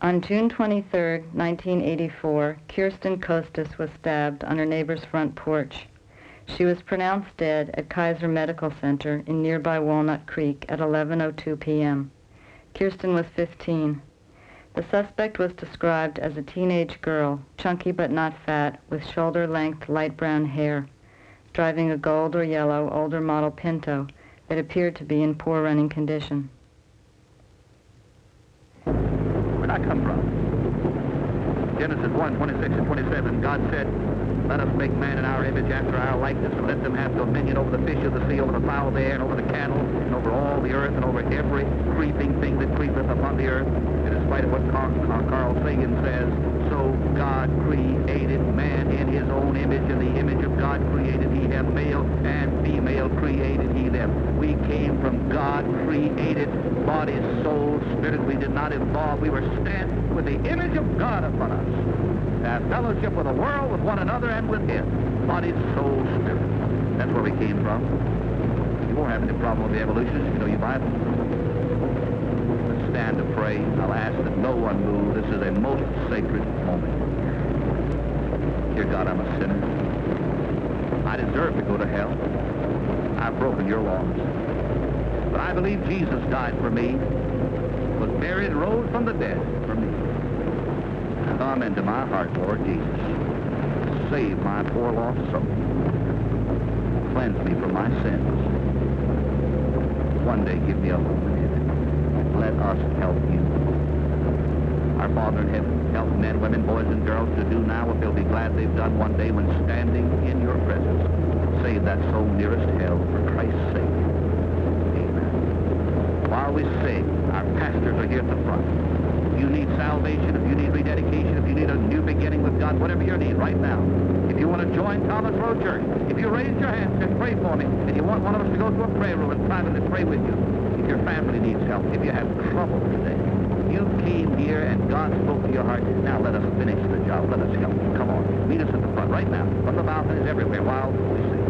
On June 23, 1984, Kirsten Costas was stabbed on her neighbor's front porch. She was pronounced dead at Kaiser Medical Center in nearby Walnut Creek at 11:02 p.m. Kirsten was 15. The suspect was described as a teenage girl, chunky but not fat, with shoulder-length light brown hair, driving a gold or yellow older model Pinto that appeared to be in poor running condition. Where'd I come from? Genesis 1:26 and 27, God said, "Let us make man in our image after our likeness, and let them have dominion over the fish of the sea, over the fowl of the air, and over the cattle, and over all the earth, and over every creeping thing that creepeth upon the earth." And in spite of what Carl Sagan says, so God created man in his own image, and the image of God created he him, male and female created he them. We came from God, created body, soul, spirit. We did not evolve. We were stamped with the image of God upon us. Have fellowship with the world, with one another, and with him. Body, soul, spirit. That's where we came from. You won't have any problem with the evolutionists if you know your Bible. Let's stand to pray. I'll ask that no one move. This is a most sacred moment. Dear God, I'm a sinner. I deserve to go to hell. I've broken your laws. But I believe Jesus died for me, was buried and rose from the dead for me. Come into my heart, Lord Jesus. Save my poor lost soul. Cleanse me from my sins. One day give me a home in heaven. Let us help you. Our Father in heaven, help men, women, boys, and girls to do now what they'll be glad they've done one day when standing in your presence. Save that soul nearest hell for Christ's sake. Amen. While we sing, our pastors are here at the front. If you need salvation, if you need rededication, if you need a new beginning with God, whatever your need right now, if you want to join Thomas Road Church, if you raise your hand and pray for me, and you want one of us to go to a prayer room and privately pray with you, if your family needs help, if you have trouble today, you came here and God spoke to your heart. Now let us finish the job. Let us help you. Come on. Meet us at the front right now. From the balconies everywhere while we sing.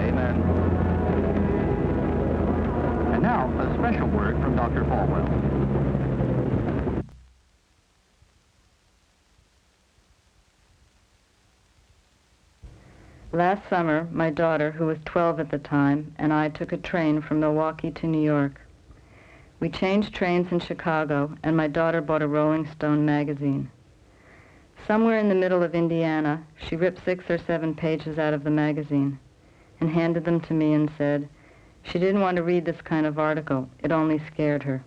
Amen. And now, a special word from Dr. Falwell. Last summer, my daughter, who was 12 at the time, and I took a train from Milwaukee to New York. We changed trains in Chicago, and my daughter bought a Rolling Stone magazine. Somewhere in the middle of Indiana, she ripped 6 or 7 pages out of the magazine and handed them to me and said she didn't want to read this kind of article. It only scared her.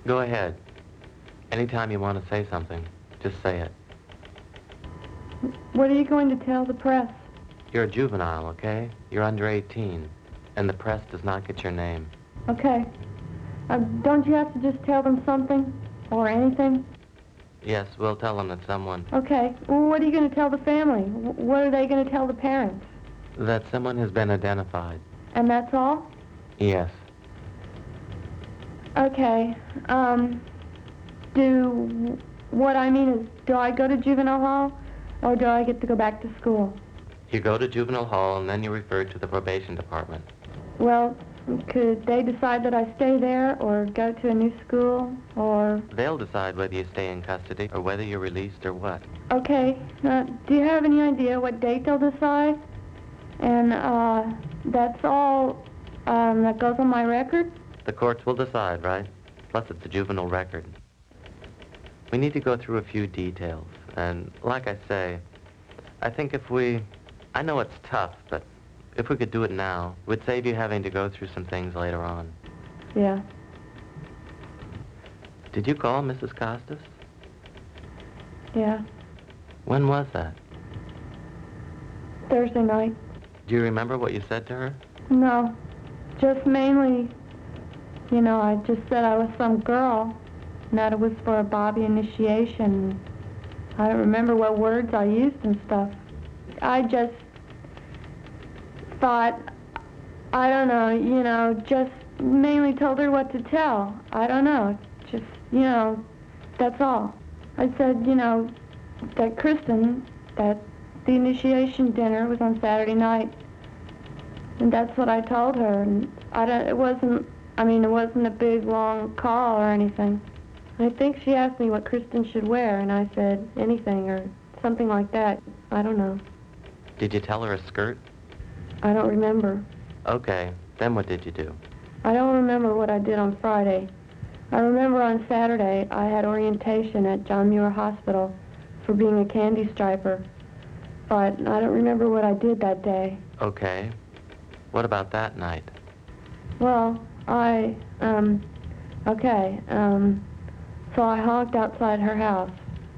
Go ahead. Anytime you want to say something, just say it. What are you going to tell the press? You're a juvenile, okay? You're under 18, and the press does not get your name. Okay. Don't you have to just tell them something? Or anything? Yes, we'll tell them that someone... Okay. Well, what are you going to tell the family? What are they going to tell the parents? That someone has been identified. And that's all? Yes. Okay. What I mean is, do I go to juvenile hall, or do I get to go back to school? You go to juvenile hall, and then you're referred to the probation department. Well, Could they decide that I stay there or go to a new school or... They'll decide whether you stay in custody or whether you're released or what. Okay. Do you have any idea what date they'll decide? And that's all that goes on my record? The courts will decide, right? Plus, it's a juvenile record. We need to go through a few details. And like I say, I think I know it's tough, but if we could do it now, it would save you having to go through some things later on. Yeah. Did you call Mrs. Costas? Yeah. When was that? Thursday night. Do you remember what you said to her? No. Just mainly, I just said I was some girl, and that it was for a Bobby initiation. I don't remember what words I used and stuff. I just thought, I don't know, just mainly told her what to tell. I don't know, just, that's all. I said, that Kirsten, that the initiation dinner was on Saturday night, and that's what I told her. And it wasn't a big, long call or anything. I think she asked me what Kirsten should wear, and I said anything or something like that. I don't know. Did you tell her a skirt? I don't remember. Okay, then what did you do? I don't remember what I did on Friday. I remember on Saturday I had orientation at John Muir Hospital for being a candy striper, but I don't remember what I did that day. Okay. What about that night? Well, so I honked outside her house.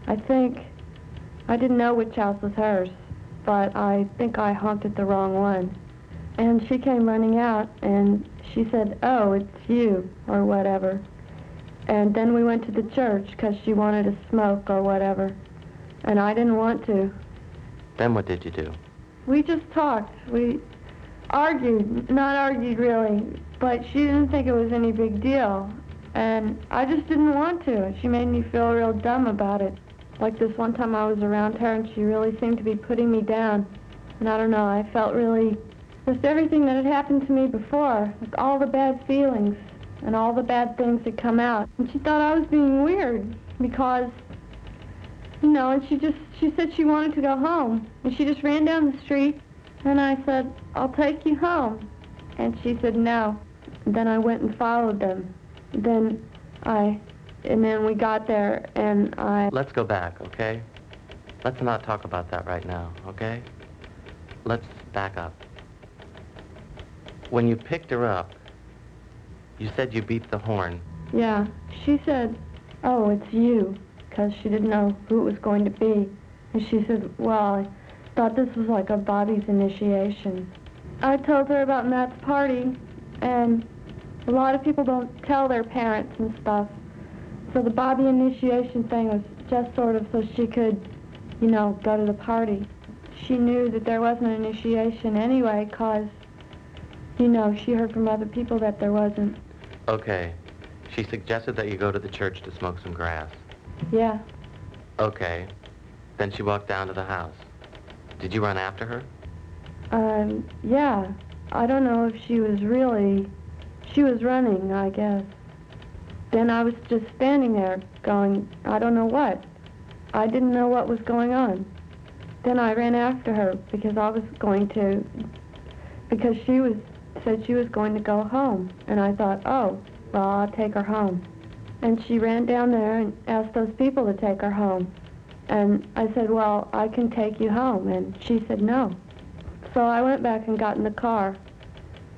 I didn't know which house was hers, but I think I honked at the wrong one. And she came running out, and she said, "Oh, it's you," or whatever. And then we went to the church because she wanted to smoke or whatever, and I didn't want to. Then what did you do? We just talked. We argued, not argued really, but she didn't think it was any big deal. And I just didn't want to. She made me feel real dumb about it. Like this one time I was around her and she really seemed to be putting me down. And I don't know, I felt really, just everything that had happened to me before, like all the bad feelings and all the bad things had come out. And she thought I was being weird because, and she said she wanted to go home. And she just ran down the street and I said, "I'll take you home." And she said no. And then I went and followed them. Then we got there, and Let's go back, okay? Let's not talk about that right now, okay? Let's back up. When you picked her up, you said you beeped the horn. Yeah, she said, "Oh, it's you," because she didn't know who it was going to be. And she said, "Well, I thought this was like a Bobby's initiation." I told her about Matt's party, and a lot of people don't tell their parents and stuff. So the Bobby initiation thing was just sort of so she could, go to the party. She knew that there wasn't an initiation anyway because, she heard from other people that there wasn't. Okay. She suggested that you go to the church to smoke some grass. Yeah. Okay. Then she walked down to the house. Did you run after her? Yeah. I don't know if she was running, I guess. Then I was just standing there going, I don't know what. I didn't know what was going on. Then I ran after her because she said she was going to go home. And I thought, oh, well, I'll take her home. And she ran down there and asked those people to take her home. And I said, well, I can take you home. And she said no. So I went back and got in the car.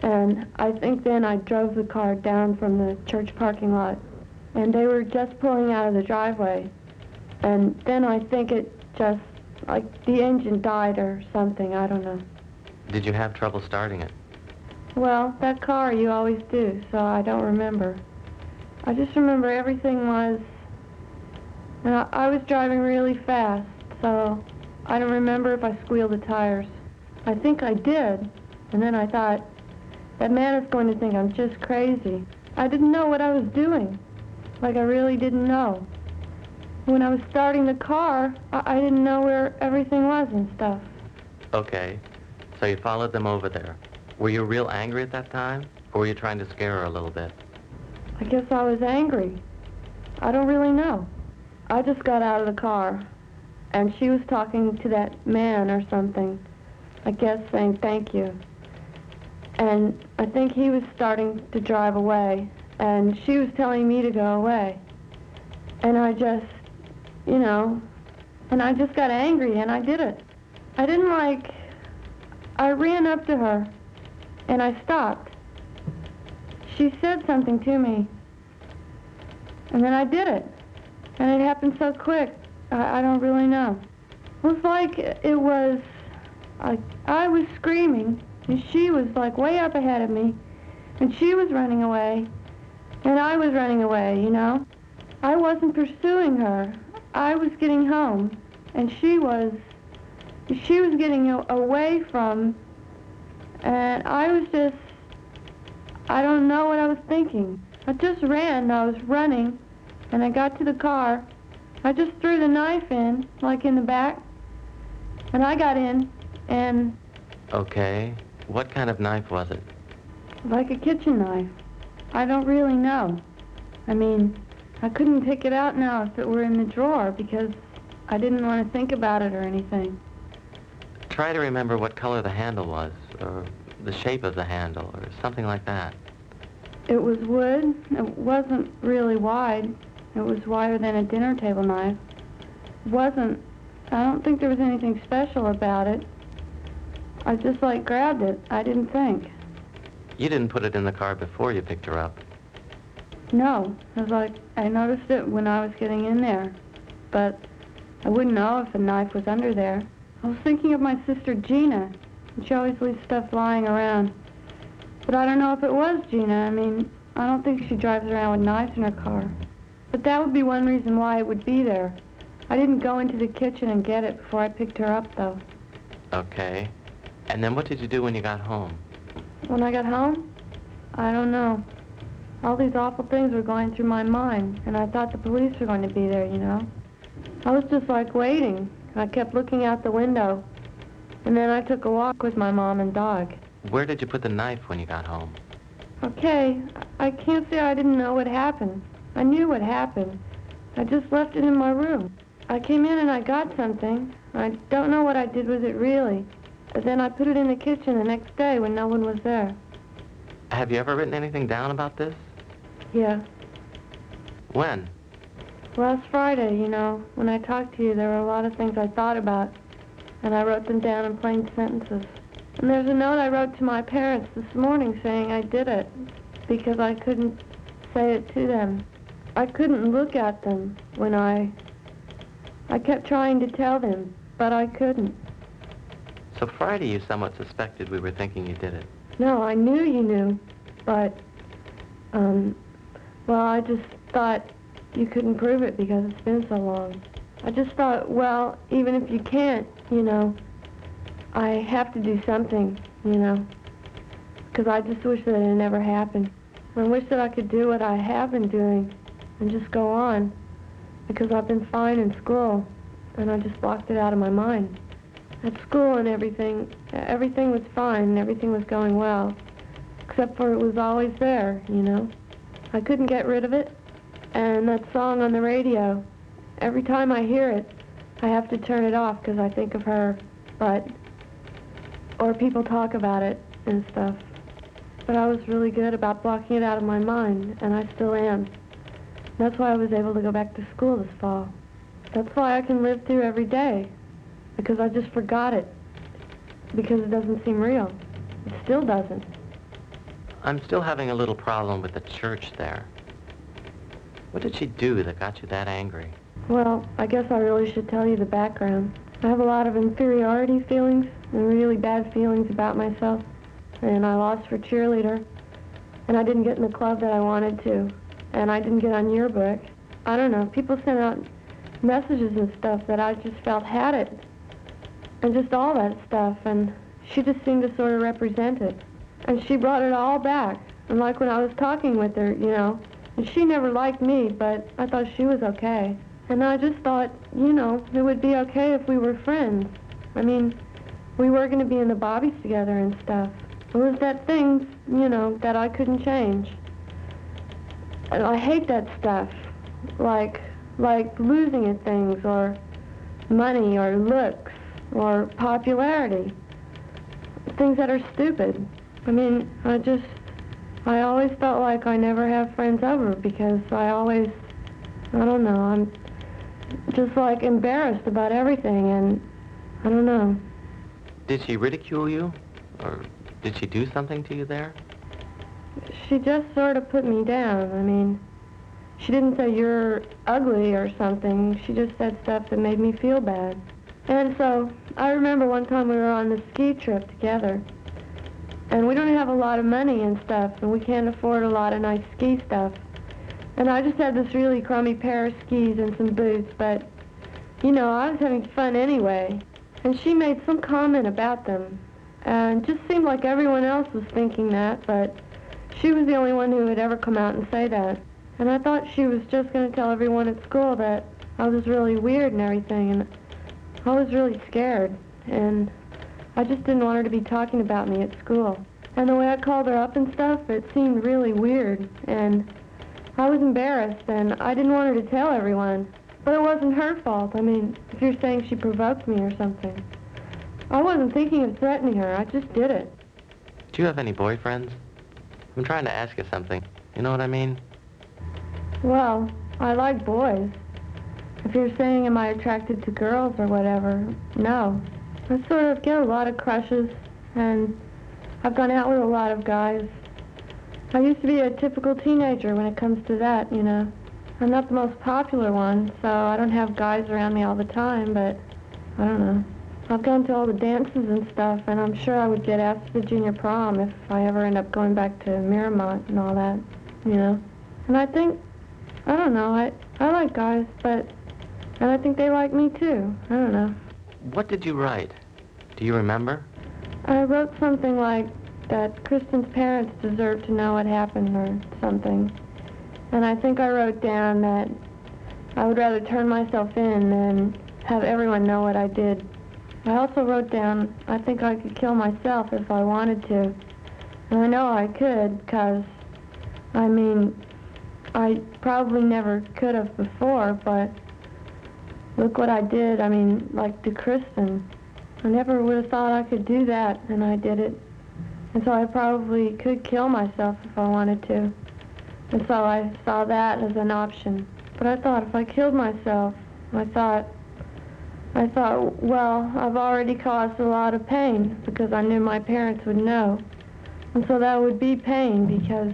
And I think then I drove the car down from the church parking lot. And they were just pulling out of the driveway. And then I think it just, like the engine died or something, I don't know. Did you have trouble starting it? Well, that car you always do, so I don't remember. I just remember everything was, and I was driving really fast, so I don't remember if I squealed the tires. I think I did, and then I thought, that man is going to think I'm just crazy. I didn't know what I was doing. Like I really didn't know. When I was starting the car, I didn't know where everything was and stuff. Okay, so you followed them over there. Were you real angry at that time? Or were you trying to scare her a little bit? I guess I was angry. I don't really know. I just got out of the car, and she was talking to that man or something, I guess saying thank you. And I think he was starting to drive away, and she was telling me to go away. And I just, and I just got angry, and I did it. I ran up to her, and I stopped. She said something to me, and then I did it. And it happened so quick, I don't really know. It was like I was screaming, and she was like way up ahead of me, and she was running away, and I was running away, I wasn't pursuing her. I was getting home, and she was getting away from, and I don't know what I was thinking. I just ran, I was running, and I got to the car. I just threw the knife in, like in the back, and I got in, and... Okay. What kind of knife was it? Like a kitchen knife. I don't really know. I mean, I couldn't pick it out now if it were in the drawer, because I didn't want to think about it or anything. Try to remember what color the handle was, or the shape of the handle, or something like that. It was wood. It wasn't really wide. It was wider than a dinner table knife. I don't think there was anything special about it. I just grabbed it. I didn't think. You didn't put it in the car before you picked her up? No. I noticed it when I was getting in there. But I wouldn't know if a knife was under there. I was thinking of my sister Gina. She always leaves stuff lying around. But I don't know if it was Gina. I mean, I don't think she drives around with knives in her car. But that would be one reason why it would be there. I didn't go into the kitchen and get it before I picked her up, though. Okay. And then what did you do when you got home? When I got home? I don't know. All these awful things were going through my mind, and I thought the police were going to be there, I was just waiting. I kept looking out the window, and then I took a walk with my mom and dog. Where did you put the knife when you got home? Okay, I can't say I didn't know what happened. I knew what happened. I just left it in my room. I came in and I got something. I don't know what I did with it really. But then I put it in the kitchen the next day when no one was there. Have you ever written anything down about this? Yeah. When? Last Friday, when I talked to you, there were a lot of things I thought about, and I wrote them down in plain sentences. And there's a note I wrote to my parents this morning saying I did it, because I couldn't say it to them. I couldn't look at them when I kept trying to tell them, but I couldn't. So Friday you somewhat suspected we were thinking you did it. No, I knew you knew, but, I just thought you couldn't prove it because it's been so long. I just thought, well, even if you can't, I have to do something, because I just wish that it never happened. I wish that I could do what I have been doing and just go on, because I've been fine in school, and I just blocked it out of my mind. At school and everything was fine, and everything was going well, except for it was always there, I couldn't get rid of it, and that song on the radio, every time I hear it, I have to turn it off because I think of her, or people talk about it and stuff. But I was really good about blocking it out of my mind, and I still am. That's why I was able to go back to school this fall. That's why I can live through every day, because I just forgot it, because it doesn't seem real. It still doesn't. I'm still having a little problem with the church there. What did she do that got you that angry? Well, I guess I really should tell you the background. I have a lot of inferiority feelings and really bad feelings about myself. And I lost for cheerleader. And I didn't get in the club that I wanted to. And I didn't get on yearbook. I don't know, people sent out messages and stuff that I just felt had it. And just all that stuff. And she just seemed to sort of represent it. And she brought it all back. And like when I was talking with her, and she never liked me, but I thought she was okay. And I just thought, it would be okay if we were friends. I mean, we were going to be in the bobbies together and stuff. It was that things, that I couldn't change. And I hate that stuff, like losing at things, or money, or looks, or popularity. Things that are stupid. I mean, I always felt like I never have friends over because I don't know, I'm just like embarrassed about everything, and I don't know. Did she ridicule you? Or did she do something to you there? She just sort of put me down. I mean, she didn't say you're ugly or something. She just said stuff that made me feel bad. And so I remember one time we were on the ski trip together, and we don't have a lot of money and stuff, and we can't afford a lot of nice ski stuff. And I just had this really crummy pair of skis and some boots, but, I was having fun anyway. And she made some comment about them, and it just seemed like everyone else was thinking that, but she was the only one who had ever come out and say that. And I thought she was just going to tell everyone at school that I was really weird and everything, and I was really scared, and I just didn't want her to be talking about me at school. And the way I called her up and stuff, it seemed really weird, and I was embarrassed, and I didn't want her to tell everyone. But it wasn't her fault. I mean, if you're saying she provoked me or something. I wasn't thinking of threatening her. I just did it. Do you have any boyfriends? I'm trying to ask you something. You know what I mean? Well, I like boys. If you're saying am I attracted to girls or whatever, no. I sort of get a lot of crushes, and I've gone out with a lot of guys. I used to be a typical teenager when it comes to that, I'm not the most popular one, so I don't have guys around me all the time, but I don't know. I've gone to all the dances and stuff, and I'm sure I would get asked to the junior prom if I ever end up going back to Miramont and all that, And I think, I don't know, I like guys, and I think they like me too. I don't know. What did you write? Do you remember? I wrote something like that Kristen's parents deserve to know what happened or something. And I think I wrote down that I would rather turn myself in than have everyone know what I did. I also wrote down I think I could kill myself if I wanted to. And I know I could, because, I probably never could have before, but look what I did, like to Kristen. I never would have thought I could do that, and I did it. And so I probably could kill myself if I wanted to. And so I saw that as an option. But I thought if I killed myself, I thought, well, I've already caused a lot of pain because I knew my parents would know. And so that would be pain because,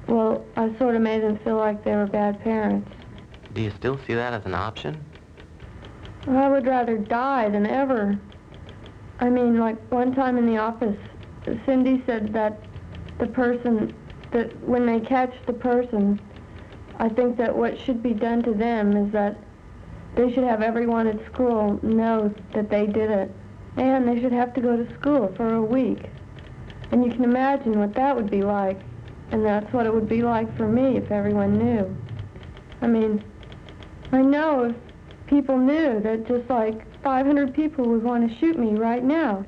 well, I sort of made them feel like they were bad parents. Do you still see that as an option? I would rather die than ever. Like one time in the office, Cindy said that that when they catch the person, I think that what should be done to them is that they should have everyone at school know that they did it. And they should have to go to school for a week. And you can imagine what that would be like. And that's what it would be like for me if everyone knew. I know if people knew that just like 500 people would want to shoot me right now.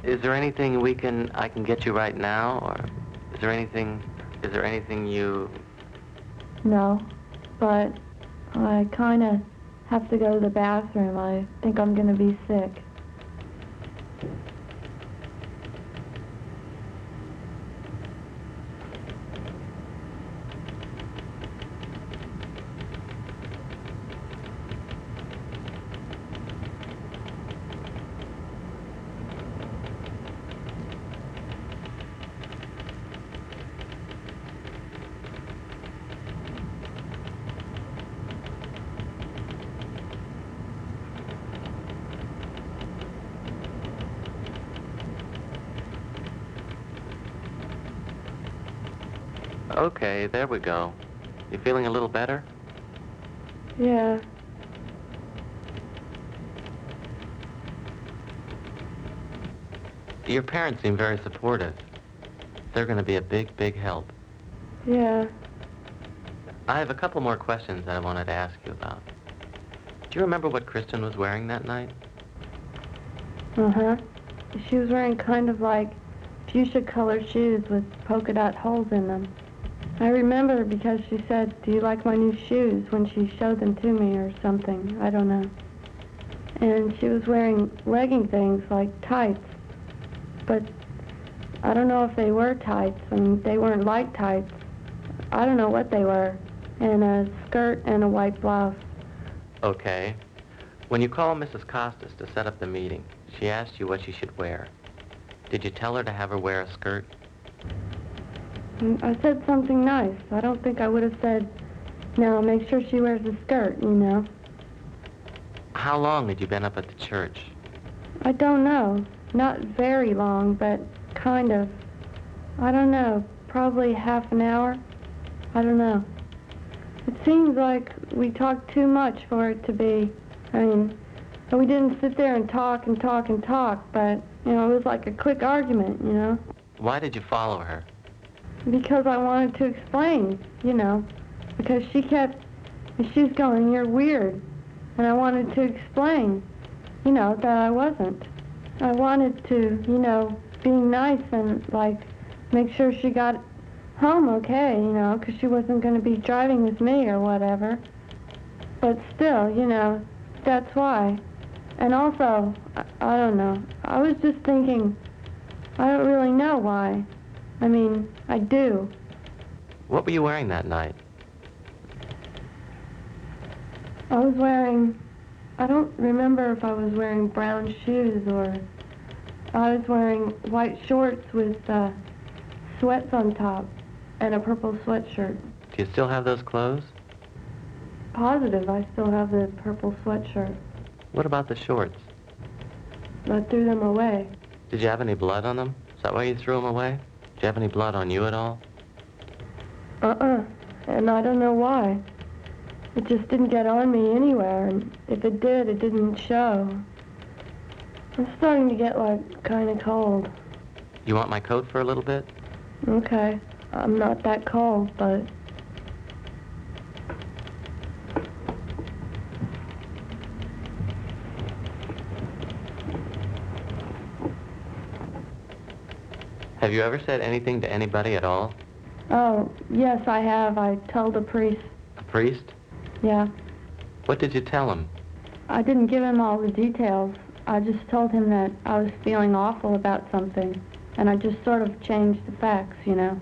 Is there anything I can get you right now, or is there anything you... No, but I kind of have to go to the bathroom. I think I'm going to be sick. Okay, there we go. You feeling a little better? Yeah. Your parents seem very supportive. They're going to be a big, big help. Yeah. I have a couple more questions that I wanted to ask you about. Do you remember what Kristen was wearing that night? Uh-huh. She was wearing kind of like fuchsia-colored shoes with polka dot holes in them. I remember because she said, "Do you like my new shoes?" when she showed them to me or something. I don't know. And she was wearing legging things like tights, but I don't know if they were tights. I mean, they weren't like tights. I don't know what they were. And a skirt and a white blouse. Okay. When you called Mrs. Costas to set up the meeting, she asked you what she should wear. Did you tell her to have her wear a skirt? I said something nice. I don't think I would have said, "No, make sure she wears a skirt," you know. How long had you been up at the church? I don't know. Not very long, but kind of. I don't know. Probably half an hour. I don't know. It seems like we talked too much for it to be. I mean, we didn't sit there and talk and talk and talk, but, you know, it was like a quick argument, you know. Why did you follow her? Because I wanted to explain, you know. Because she's going, "You're weird." And I wanted to explain, you know, that I wasn't. I wanted to, you know, be nice and, like, make sure she got home okay, you know, because she wasn't going to be driving with me or whatever. But still, you know, that's why. And also, I don't know. I was just thinking, I don't really know why. I mean, I do. What were you wearing that night? I was wearing, I don't remember if I was wearing brown shoes or I was wearing white shorts with sweats on top and a purple sweatshirt. Do you still have those clothes? Positive, I still have the purple sweatshirt. What about the shorts? I threw them away. Did you have any blood on them? Is that why you threw them away? Did you have any blood on you at all? And I don't know why. It just didn't get on me anywhere, and if it did, it didn't show. I'm starting to get, like, kind of cold. You want my coat for a little bit? Okay. I'm not that cold, but... Have you ever said anything to anybody at all? Oh, yes, I have. I told the priest. A priest? Yeah. What did you tell him? I didn't give him all the details. I just told him that I was feeling awful about something, and I just sort of changed the facts, you know.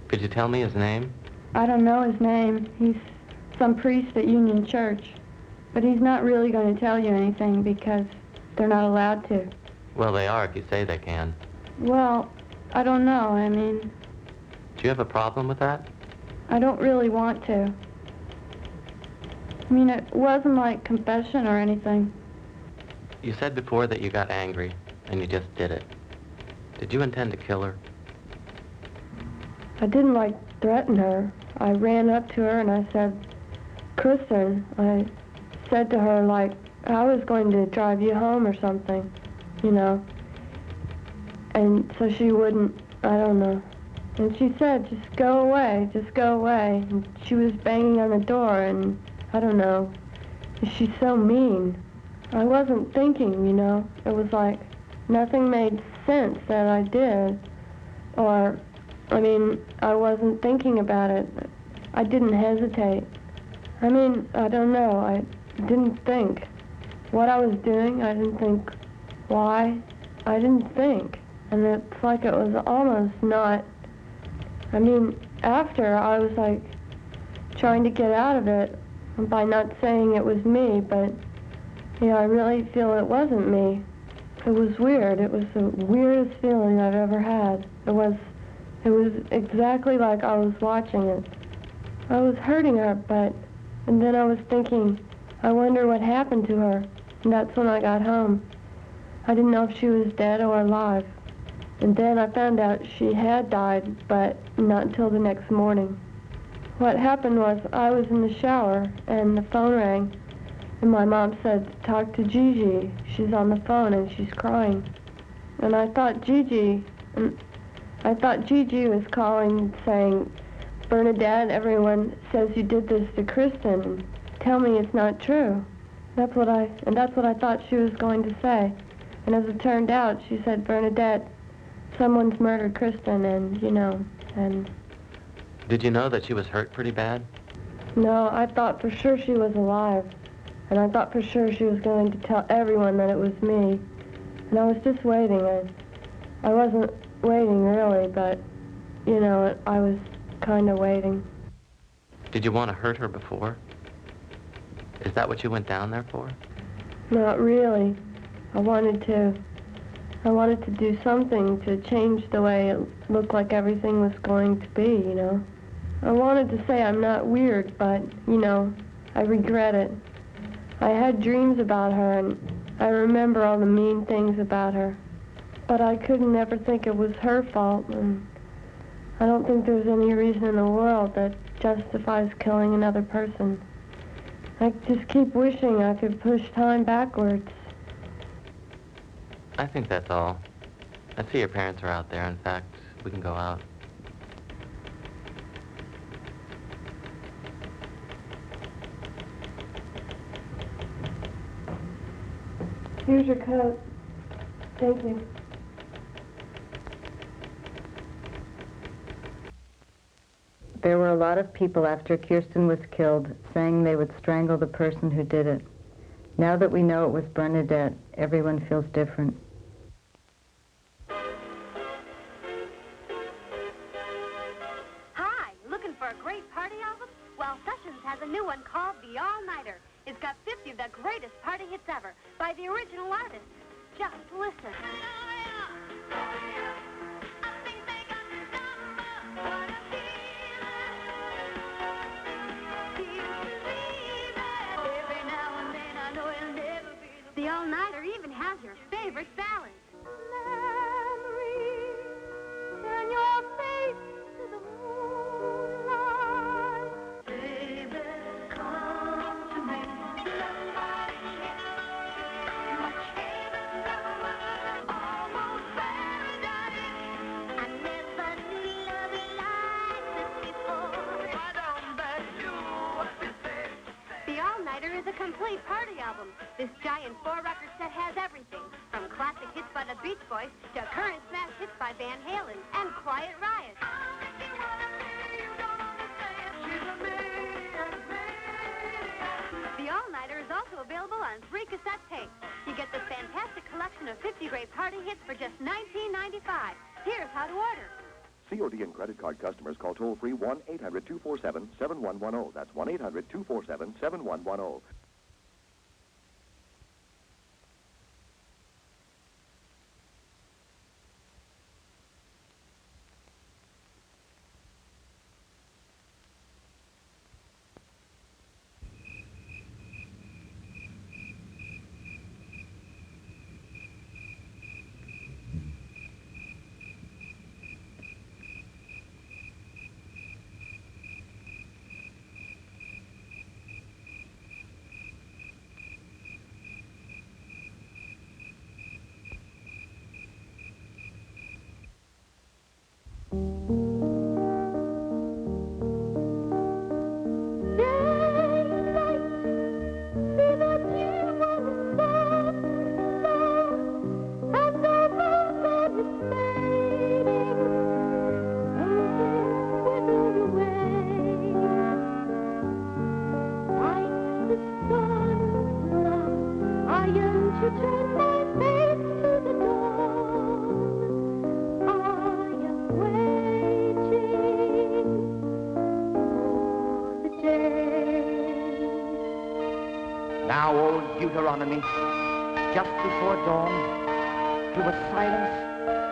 Could you tell me his name? I don't know his name. He's some priest at Union Church, but he's not really going to tell you anything because they're not allowed to. Well, they are if you say they can. Well, I don't know. I mean, Do you have a problem with that? I don't really want to. I mean, it wasn't like confession or anything. You said before that you got angry, and you just did it. Did you intend to kill her? I didn't, like, threaten her. I ran up to her and I said, "Kristen," I said to her, like, I was going to drive you home or something, you know. And so she wouldn't, I don't know. And she said, "Just go away, just go away." And she was banging on the door and, I don't know, she's so mean. I wasn't thinking, you know. It was like nothing made sense that I did. Or, I mean, I wasn't thinking about it. I didn't hesitate. I mean, I don't know. I didn't think what I was doing. I didn't think why. I didn't think. And it's like it was almost not, I mean, after I was like trying to get out of it by not saying it was me, but, you know, I really feel it wasn't me. It was weird. It was the weirdest feeling I've ever had. It was exactly like I was watching it. I was hurting her, and then I was thinking, I wonder what happened to her. And that's when I got home. I didn't know if she was dead or alive. And then I found out she had died, but not until the next morning. What happened was I was in the shower, and the phone rang, and my mom said, "Talk to Gigi. She's on the phone, and she's crying." And I thought Gigi was calling, saying, "Bernadette, everyone says you did this to Kristen. Tell me it's not true." That's what I thought she was going to say. And as it turned out, she said, "Bernadette someone's murdered Kristen, and, and... Did you know that she was hurt pretty bad? No, I thought for sure she was alive. And I thought for sure she was going to tell everyone that it was me. And I was just waiting. I wasn't waiting, really, but, I was kind of waiting. Did you want to hurt her before? Is that what you went down there for? Not really. I wanted to do something to change the way it looked like everything was going to be, I wanted to say I'm not weird, but, I regret it. I had dreams about her, and I remember all the mean things about her. But I couldn't ever think it was her fault, and I don't think there's any reason in the world that justifies killing another person. I just keep wishing I could push time backwards. I think that's all. I see your parents are out there. In fact, we can go out. Here's your coat. Thank you. There were a lot of people after Kirsten was killed saying they would strangle the person who did it. Now that we know it was Bernadette, everyone feels different. Hi, looking for a great party album? Well, Sessions has a new one called The All-Nighter. It's got 50 of the greatest party hits ever by the original artist. Just listen. The All-Nighter even has your favorite ballads. Memory, turn your face to the moonlight. Baby, come to me. Much heaven, almost paradise. I never knew love like this before. I don't bet you what to say. The All-Nighter is a complete party album. This giant 4-record set has everything, from classic hits by the Beach Boys to current smash hits by Van Halen and Quiet Riot. The All-Nighter is also available on 3 cassette tapes. You get this fantastic collection of 50 great party hits for just $19.95. Here's how to order. COD and credit card customers call toll-free 1-800-247-7110. That's 1-800-247-7110. Now, old Deuteronomy, just before dawn, through a silence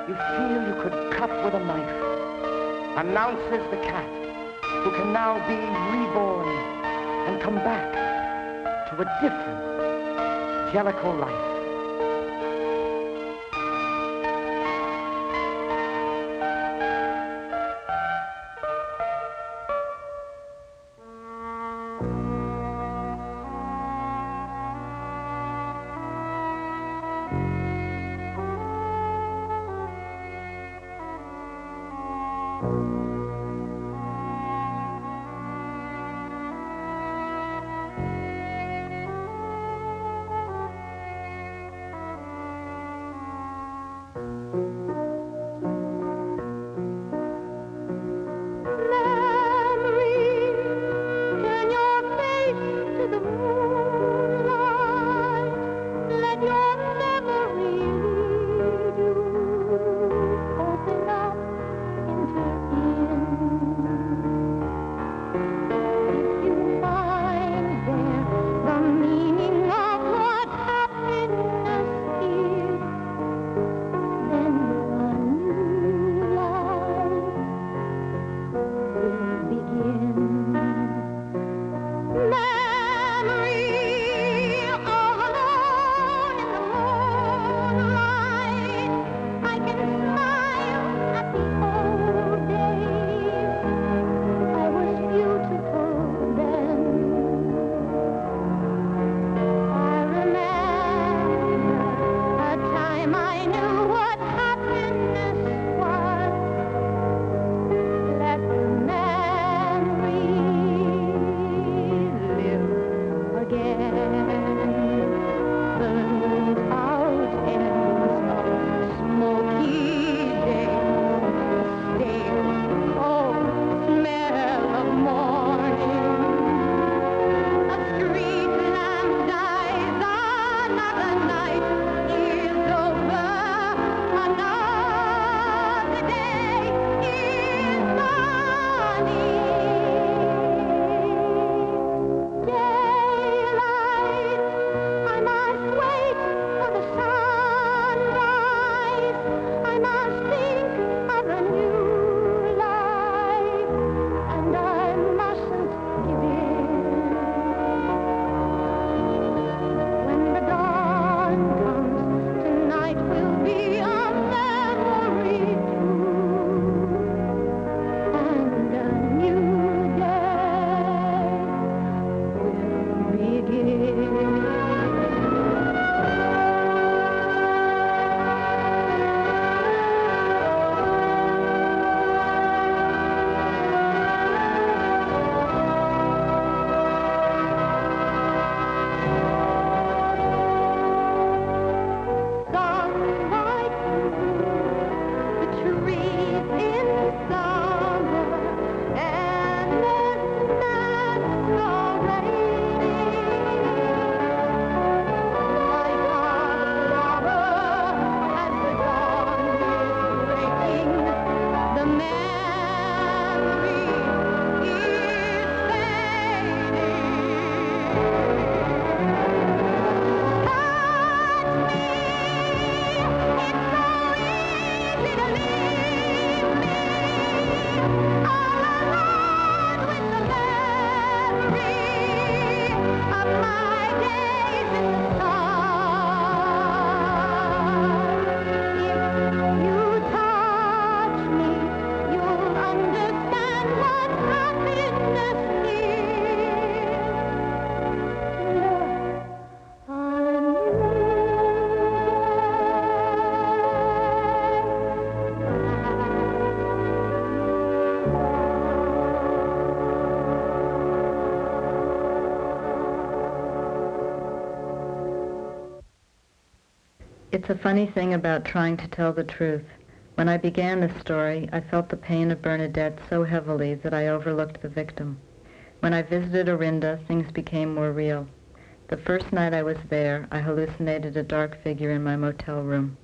you feel you could cut with a knife, announces the cat who can now be reborn and come back to a different Jellicle life. It's a funny thing about trying to tell the truth. When I began this story, I felt the pain of Bernadette so heavily that I overlooked the victim. When I visited Orinda, things became more real. The first night I was there, I hallucinated a dark figure in my motel room.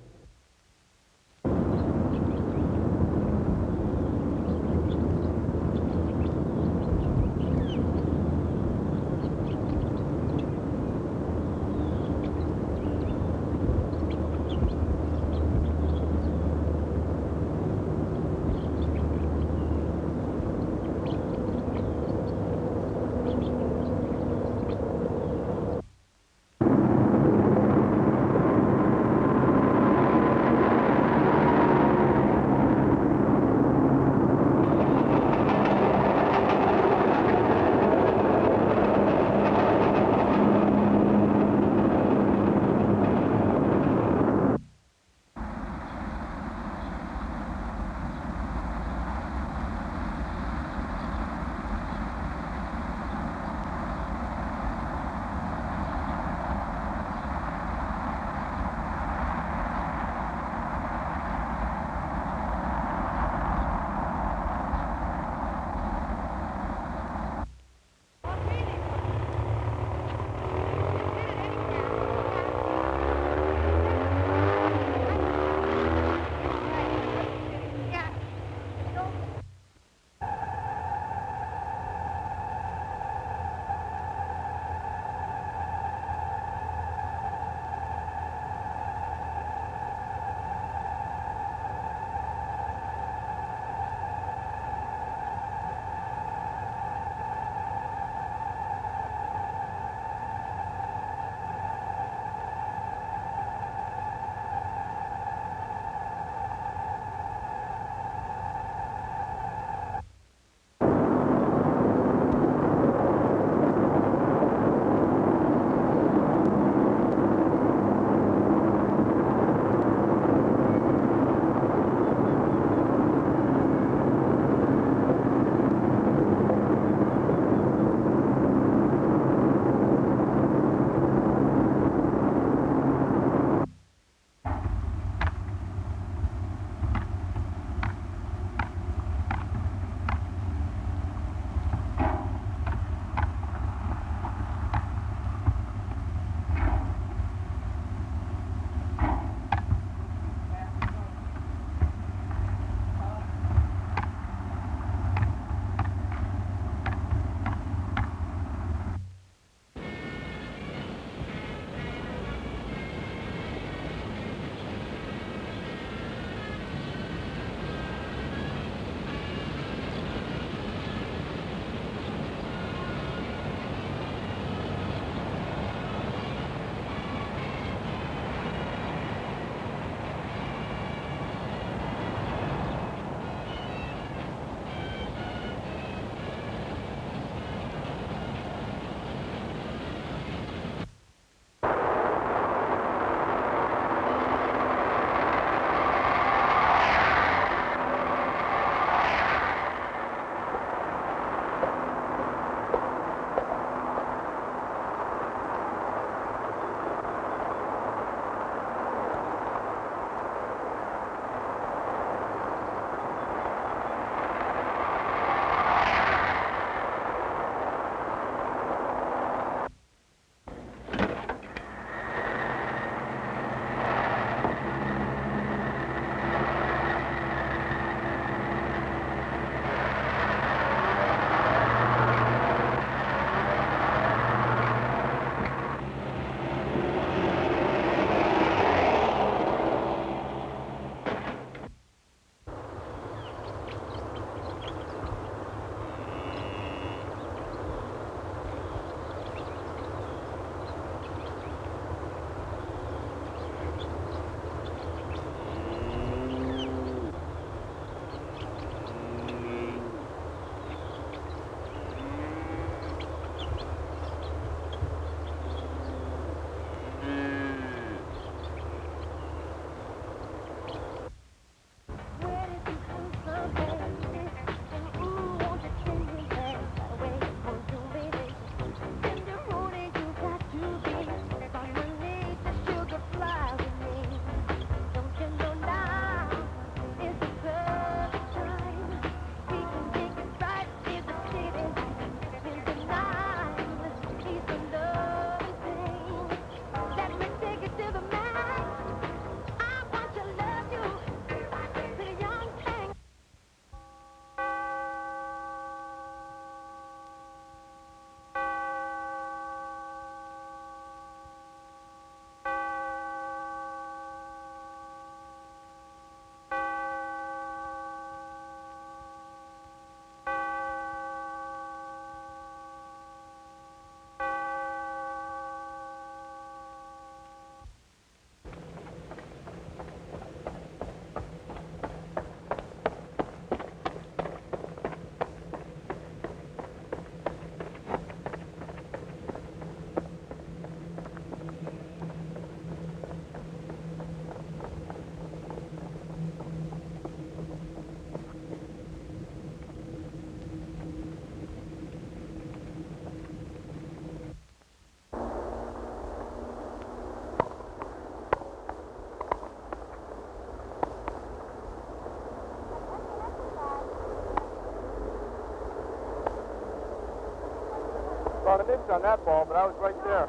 on that ball, but I was right there.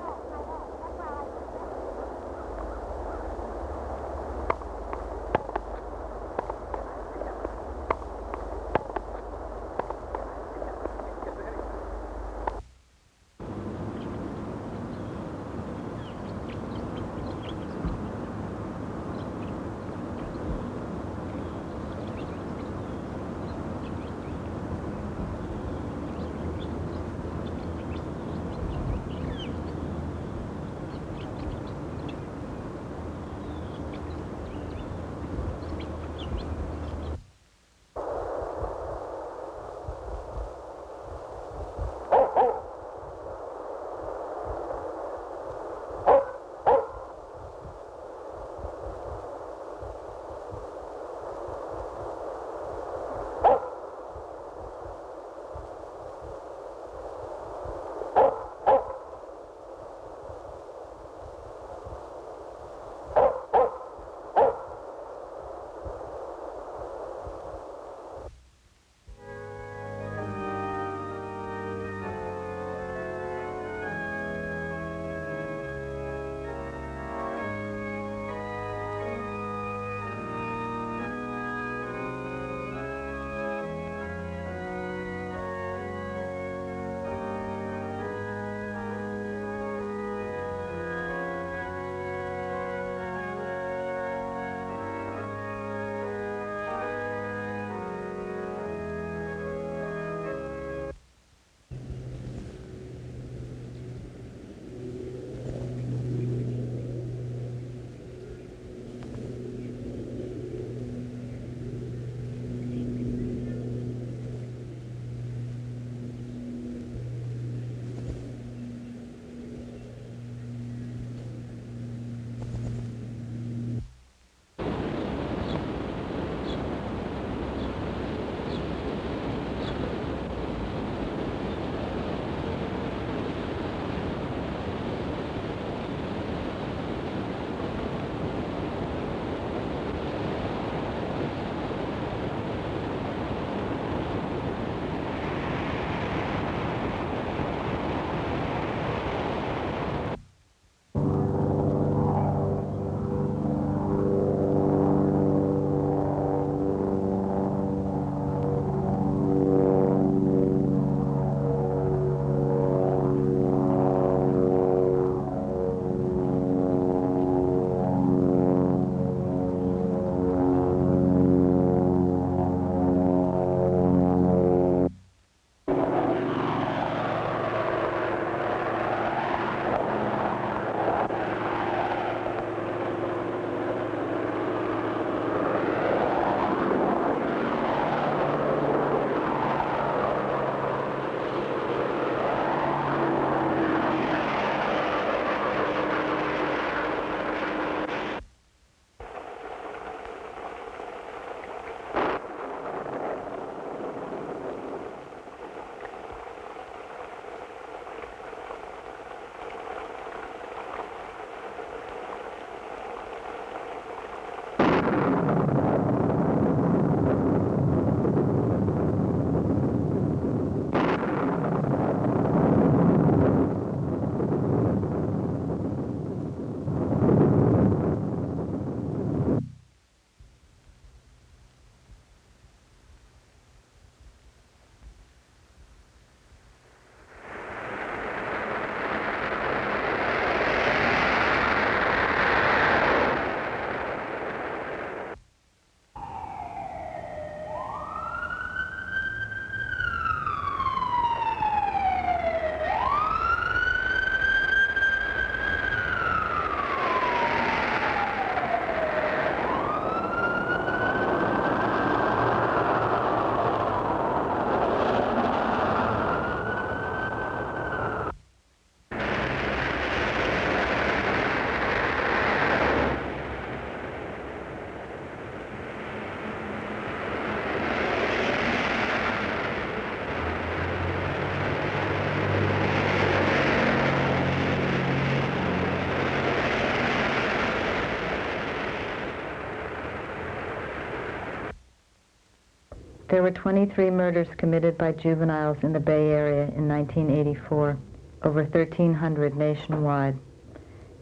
There were 23 murders committed by juveniles in the Bay Area in 1984. over 1,300 nationwide.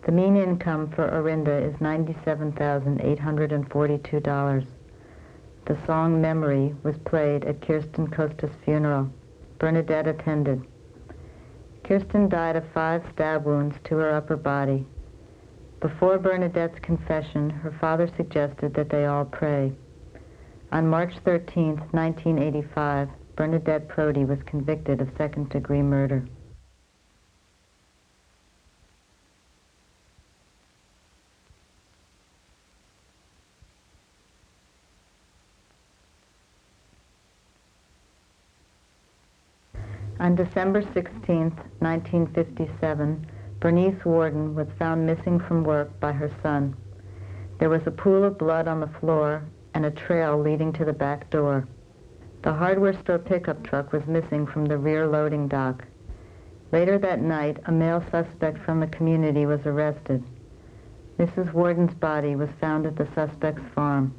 The mean income for Orinda is $97,842. The song Memory was played at Kirsten Costas' funeral. Bernadette attended. Kirsten died of 5 stab wounds to her upper body. Before Bernadette's confession, her father suggested that they all pray. On March 13, 1985, Bernadette Prody was convicted of second-degree murder. On December 16, 1957, Bernice Warden was found missing from work by her son. There was a pool of blood on the floor and a trail leading to the back door. The hardware store pickup truck was missing from the rear loading dock. Later that night, a male suspect from the community was arrested. Mrs. Warden's body was found at the suspect's farm.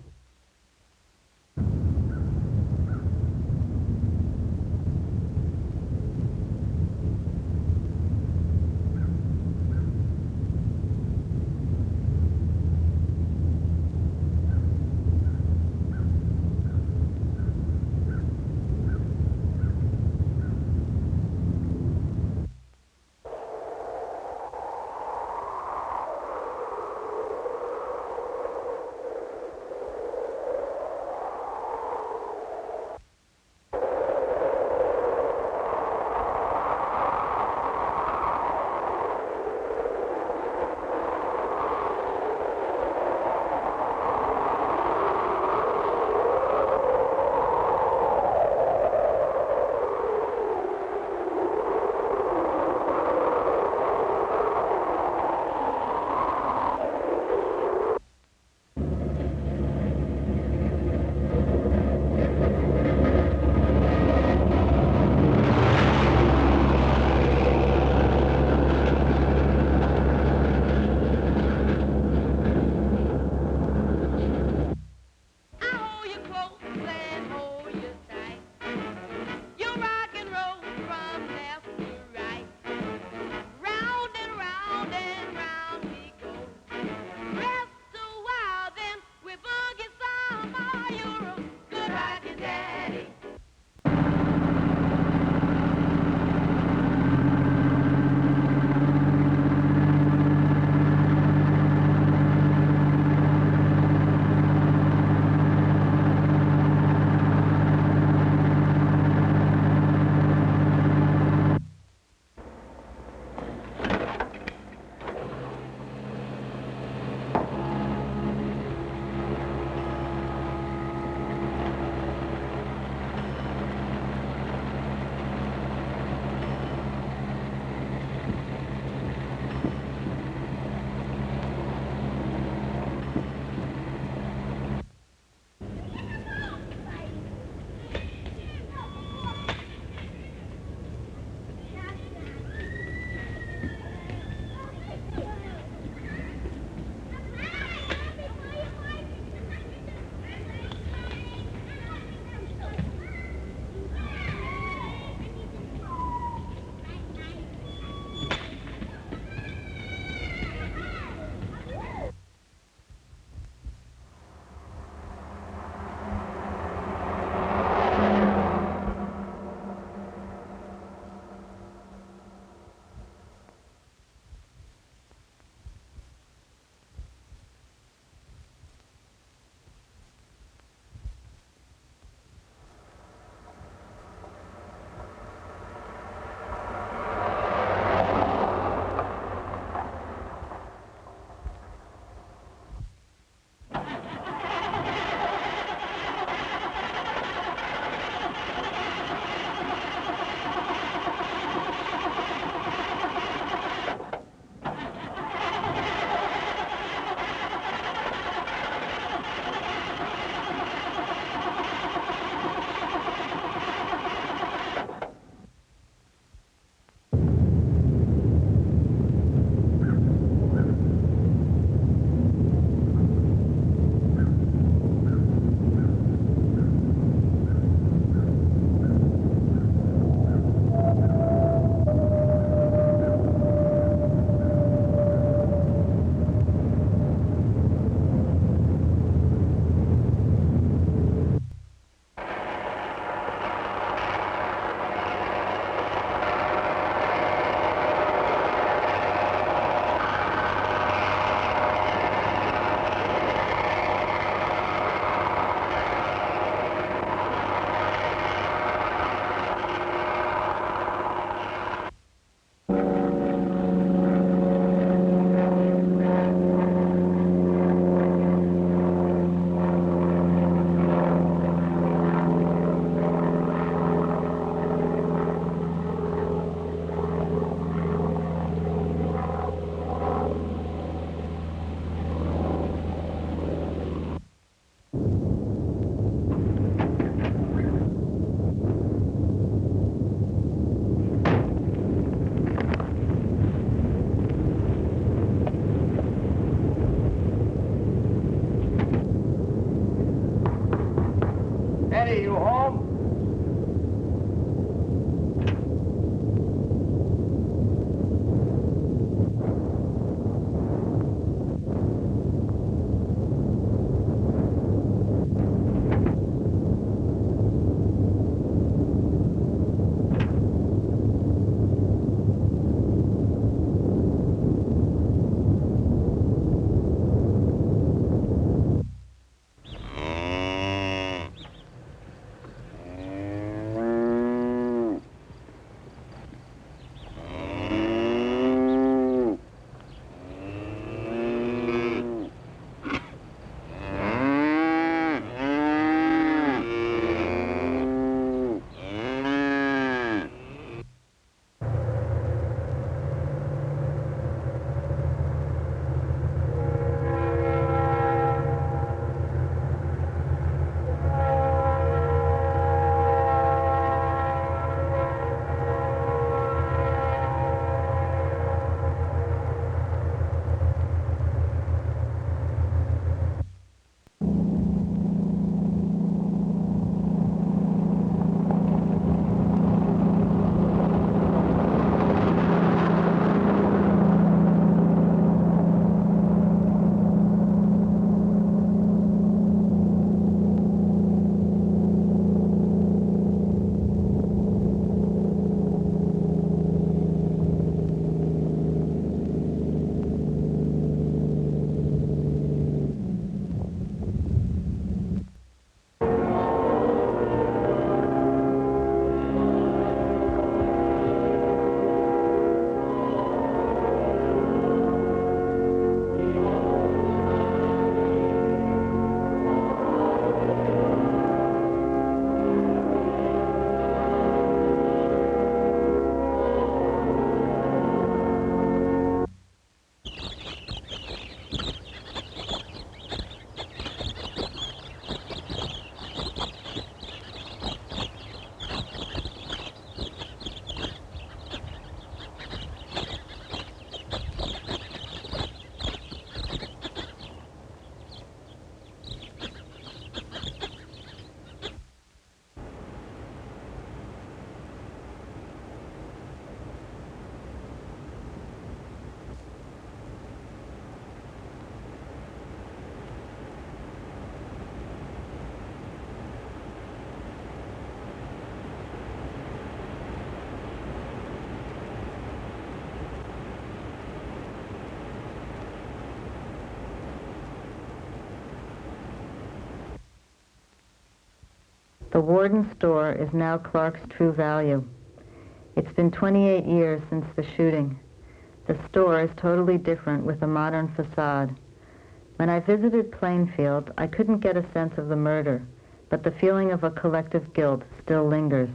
Eddie, you home? The Warden store is now Clark's True Value. It's been 28 years since the shooting. The store is totally different with a modern facade. When I visited Plainfield, I couldn't get a sense of the murder, but the feeling of a collective guilt still lingers.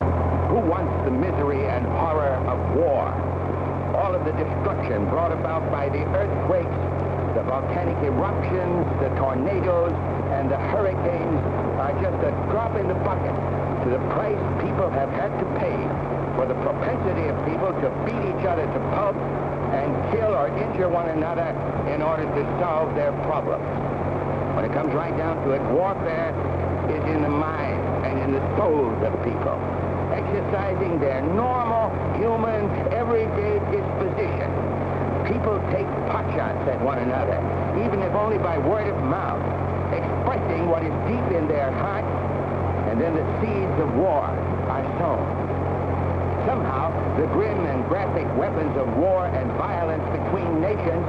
Who wants the misery and horror of war? All of the destruction brought about by the earthquakes, the volcanic eruptions, the tornadoes, and the hurricanes are just a drop in the bucket to the price people have had to pay for the propensity of people to beat each other to pulp and kill or injure one another in order to solve their problems. When it comes right down to it, warfare is in the mind and in the souls of people, exercising their normal, human, everyday disposition. People take potshots at one another, even if only by word of mouth, expressing what is deep in their hearts, and then the seeds of war are sown. Somehow, the grim and graphic weapons of war and violence between nations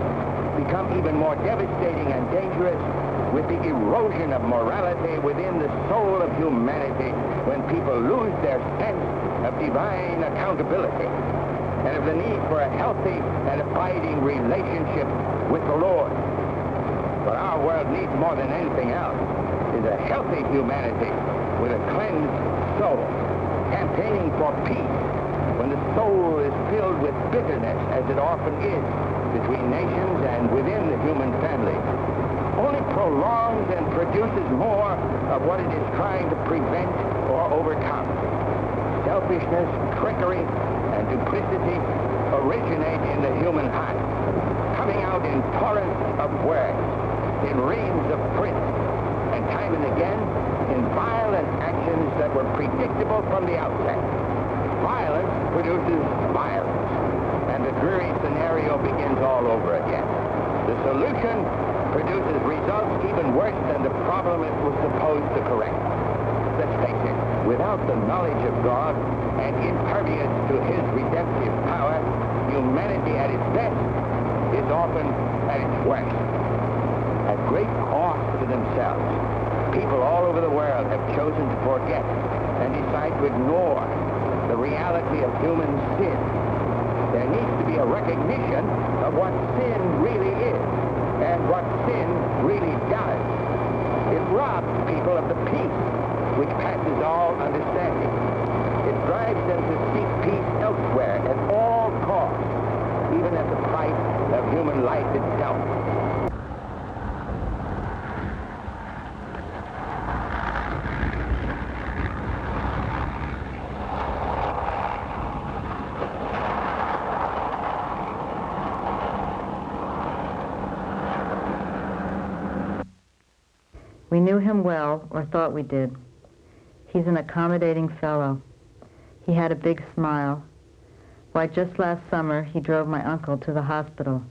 become even more devastating and dangerous with the erosion of morality within the soul of humanity when people lose their sense of divine accountability and of the need for a healthy and abiding relationship with the Lord. What our world needs more than anything else is a healthy humanity with a cleansed soul, campaigning for peace when the soul is filled with bitterness, as it often is, between nations and within the human family, only prolongs and produces more of what it is trying to prevent or overcome. Selfishness, trickery, and duplicity originate in the human heart. of words, in reams of print, and time and again in violent actions that were predictable from the outset. Violence produces violence, and the dreary scenario begins all over again. The solution produces results even worse than the problem it was supposed to correct. Let's face it, without the knowledge of God and impervious to his redemptive power, humanity at its best is often at its worst. At great cost to themselves, people all over the world have chosen to forget and decide to ignore the reality of human sin. There needs to be a recognition of what sin really is and what sin really does. It robs people of the peace which passes all understanding. It drives them to seek peace elsewhere at all costs, even at the price of human life itself. We knew him well, or thought we did. He's an accommodating fellow. He had a big smile. Why, just last summer, he drove my uncle to the hospital.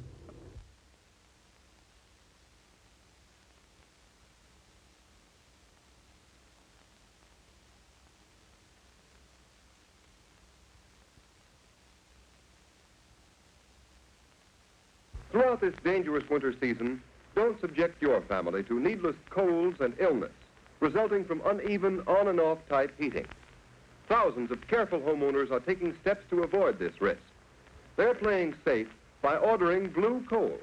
Throughout this dangerous winter season, don't subject your family to needless colds and illness resulting from uneven on and off type heating. Thousands of careful homeowners are taking steps to avoid this risk. They're playing safe by ordering blue coal,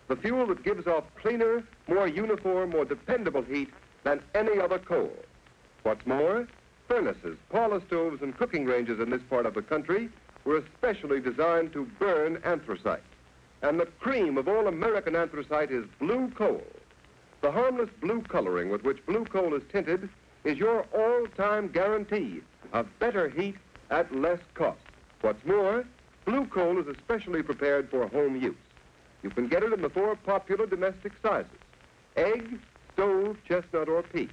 the fuel that gives off cleaner, more uniform, more dependable heat than any other coal. What's more, furnaces, parlor stoves, and cooking ranges in this part of the country were especially designed to burn anthracite. And the cream of all American anthracite is blue coal. The harmless blue coloring with which blue coal is tinted is your all-time guarantee of better heat at less cost. What's more, blue coal is especially prepared for home use. You can get it in the 4 popular domestic sizes: egg, stove, chestnut, or peat.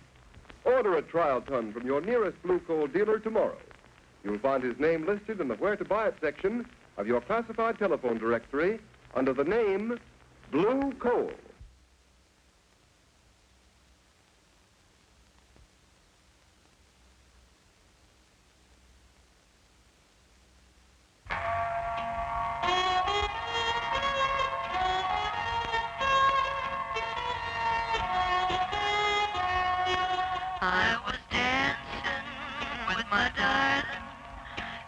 Order a trial ton from your nearest blue coal dealer tomorrow. You'll find his name listed in the Where to Buy It section of your classified telephone directory under the name Blue Coal. I was dancing with my darling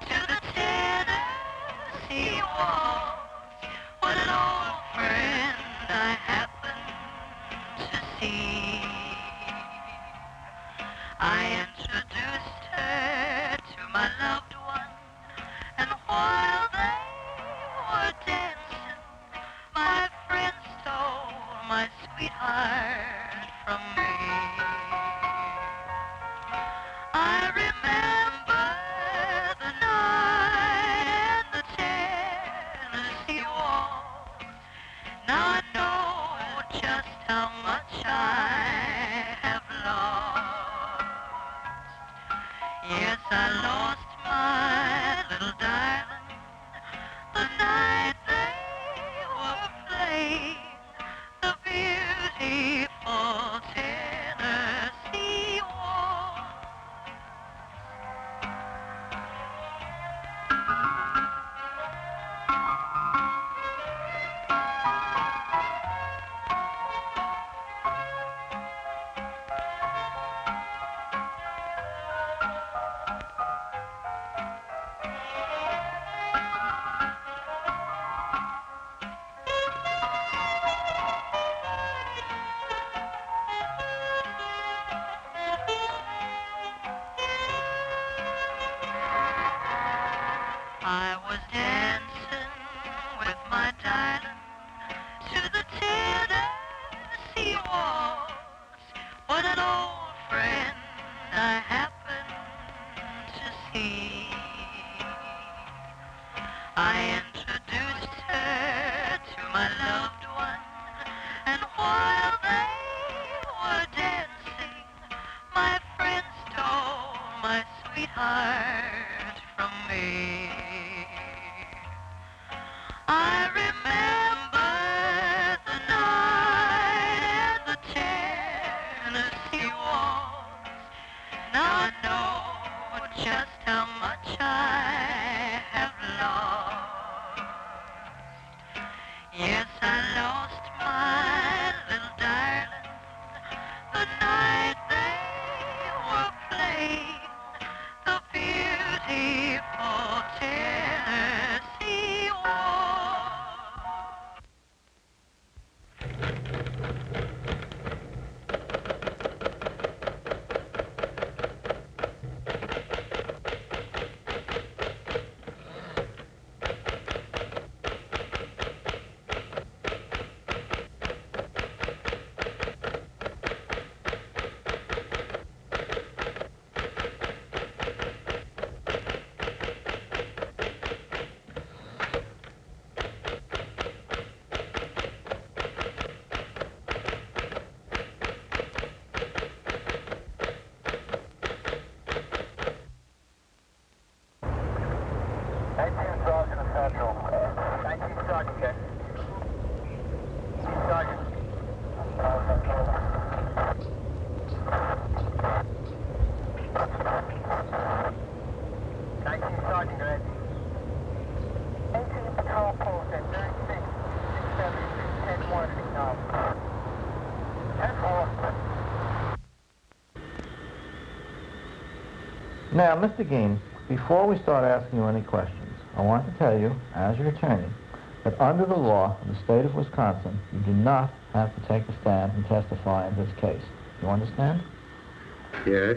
to the Tennessee waltz when an old friend I happened to see. I introduced her to my loved one, and while they were dancing, my friend stole my sweetheart from me. I remember the night and the Tennessee waltz. Now I know just how much I have lost. Yes, I lost my little darling the night they were playing the beautiful Yes, I lost my little darling the night they were playing the beautiful Tennessee Waltz. Now, Mr. Gein, before we start asking you any questions, I want to tell you, as your attorney, that under the law of the state of Wisconsin, you do not have to take a stand and testify in this case. You understand? Yes.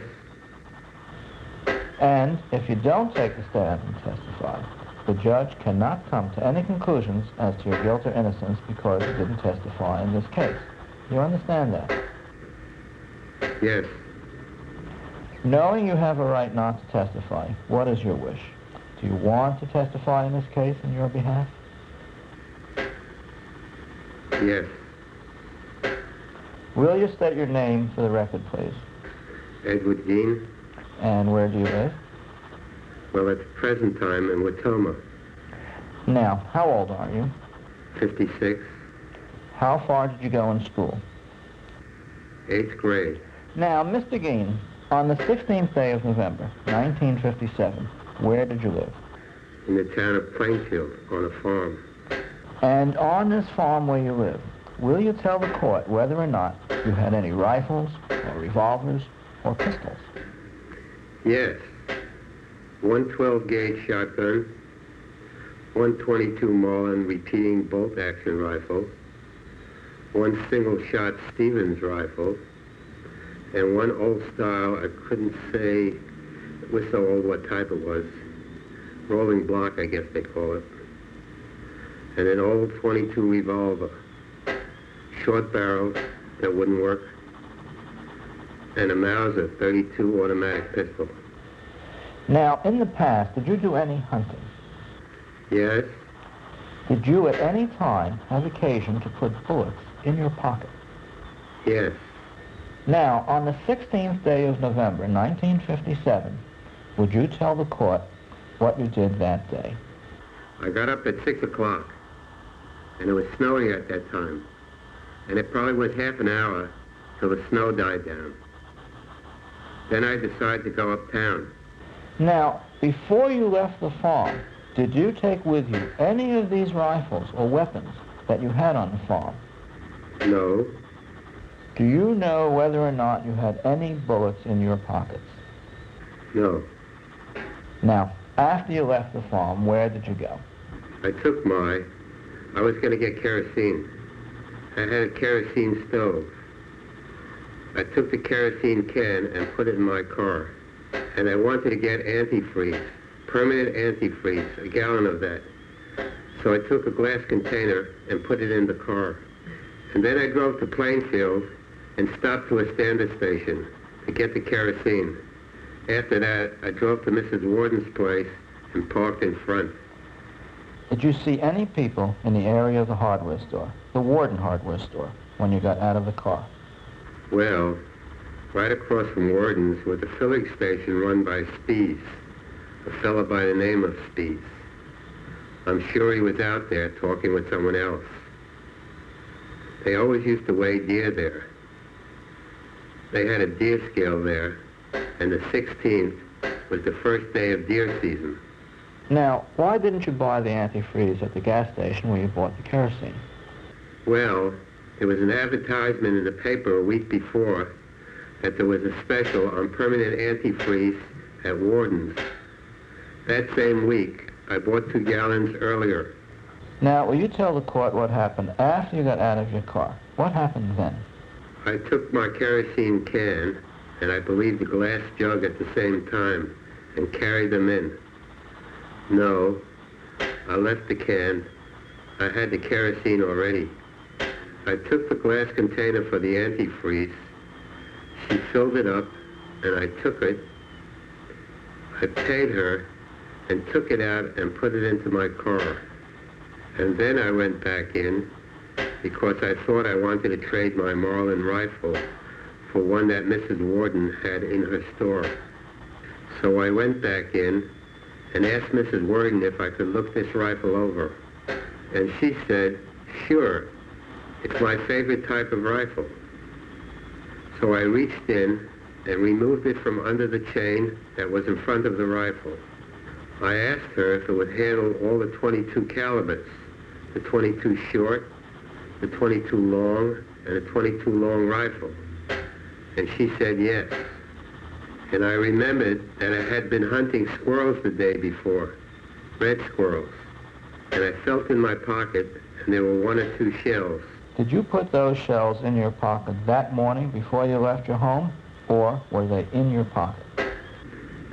And if you don't take a stand and testify, the judge cannot come to any conclusions as to your guilt or innocence because you didn't testify in this case. You understand that? Yes. Knowing you have a right not to testify, what is your wish? Do you want to testify in this case in your behalf? Yes. Will you state your name for the record, please? Ed Gein. And where do you live? Well, at the present time in Watoma. Now, how old are you? 56. How far did you go in school? 8th grade. Now, Mr. Gein, on the 16th day of November, 1957, where did you live? In the town of Plainfield, on a farm. And on this farm where you live, will you tell the court whether or not you had any rifles, or revolvers, or pistols? Yes. One 12-gauge shotgun, one 22 Marlin repeating bolt-action rifle, one single-shot Stevens rifle, and one old-style, I couldn't say, it was so old what type it was, rolling block, I guess they call it, and an old 22 revolver, short barrel that wouldn't work, and a Mauser 32 automatic pistol. Now, in the past, did you do any hunting? Yes. Did you at any time have occasion to put bullets in your pocket? Yes. Now, on the 16th day of November, 1957, would you tell the court what you did that day? I got up at 6 o'clock, and it was snowing at that time, and it probably was half an hour till the snow died down. Then I decided to go uptown. Now, before you left the farm, did you take with you any of these rifles or weapons that you had on the farm? No. Do you know whether or not you had any bullets in your pockets? No. Now, after you left the farm, where did you go? I was going to get kerosene. I had a kerosene stove. I took the kerosene can and put it in my car. And I wanted to get antifreeze, permanent antifreeze, a gallon of that. So I took a glass container and put it in the car. And then I drove to Plainfield and stopped to a standard station to get the kerosene. After that, I drove to Mrs. Warden's place and parked in front. Did you see any people in the area of the hardware store, the Warden hardware store, when you got out of the car? Well, right across from Warden's was a filling station run by Spees, a fellow by the name of Spees. I'm sure he was out there talking with someone else. They always used to weigh deer there. They had a deer scale there, and the 16th was the first day of deer season. Now, why didn't you buy the antifreeze at the gas station where you bought the kerosene? Well, there was an advertisement in the paper a week before that there was a special on permanent antifreeze at Warden's. That same week, I bought 2 gallons earlier. Now, will you tell the court what happened after you got out of your car? What happened then? I took my kerosene can, and I believe the glass jug at the same time, and carried them in. No, I left the can. I had the kerosene already. I took the glass container for the antifreeze. She filled it up, and I took it. I paid her and took it out and put it into my car. And then I went back in because I thought I wanted to trade my Marlin rifle for one that Mrs. Warden had in her store. So I went back in and asked Mrs. Warden if I could look this rifle over. And she said, sure, it's my favorite type of rifle. So I reached in and removed it from under the chain that was in front of the rifle. I asked her if it would handle all the 22 calibers, the 22 short, the 22 long, and the 22 long rifle. And she said yes. And I remembered that I had been hunting squirrels the day before, red squirrels. And I felt in my pocket, and there were 1 or 2 shells. Did you put those shells in your pocket that morning before you left your home, or were they in your pocket?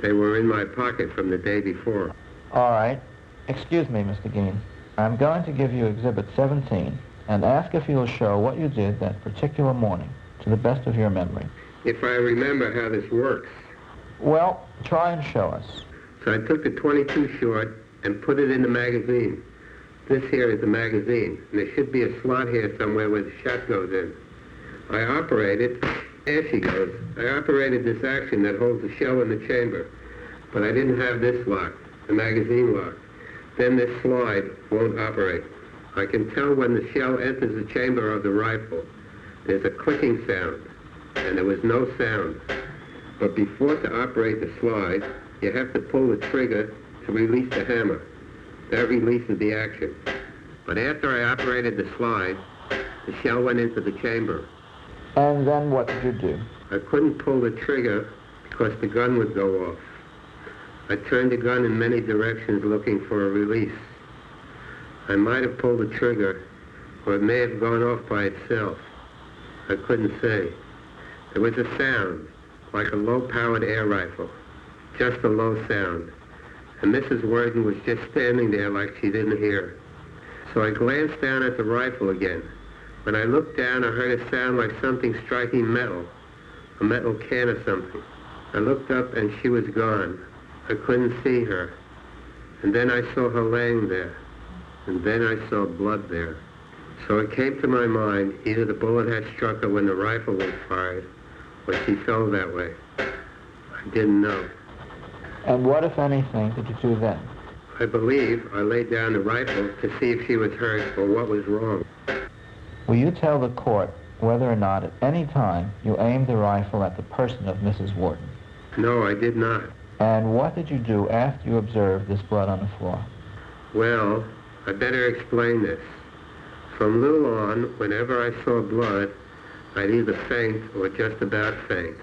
They were in my pocket from the day before. All right. Excuse me, Mr. Gein. I'm going to give you Exhibit 17 and ask if you'll show what you did that particular morning, to the best of your memory. If I remember how this works. Well, try and show us. So I took the 22 short and put it in the magazine. This here is the magazine, and there should be a slot here somewhere where the shot goes in. I operated, there she goes. I operated this action that holds the shell in the chamber, but I didn't have this lock, the magazine lock. Then this slide won't operate. I can tell when the shell enters the chamber of the rifle. There's a clicking sound, and there was no sound. But before to operate the slide, you have to pull the trigger to release the hammer. That releases the action. But after I operated the slide, the shell went into the chamber. And then what did you do? I couldn't pull the trigger because the gun would go off. I turned the gun in many directions looking for a release. I might have pulled the trigger, or it may have gone off by itself. I couldn't say. There was a sound, like a low-powered air rifle, just a low sound. And Mrs. Warden was just standing there like she didn't hear. So I glanced down at the rifle again. When I looked down, I heard a sound like something striking metal, a metal can or something. I looked up and she was gone. I couldn't see her. And then I saw her laying there. And then I saw blood there. So it came to my mind, either the bullet had struck her when the rifle was fired, or she fell that way. I didn't know. And what, if anything, did you do then? I believe I laid down the rifle to see if she was hurt or what was wrong. Will you tell the court whether or not at any time you aimed the rifle at the person of Mrs. Warden? No, I did not. And what did you do after you observed this blood on the floor? Well, I better explain this. From little on, whenever I saw blood, I'd either faint or just about faint.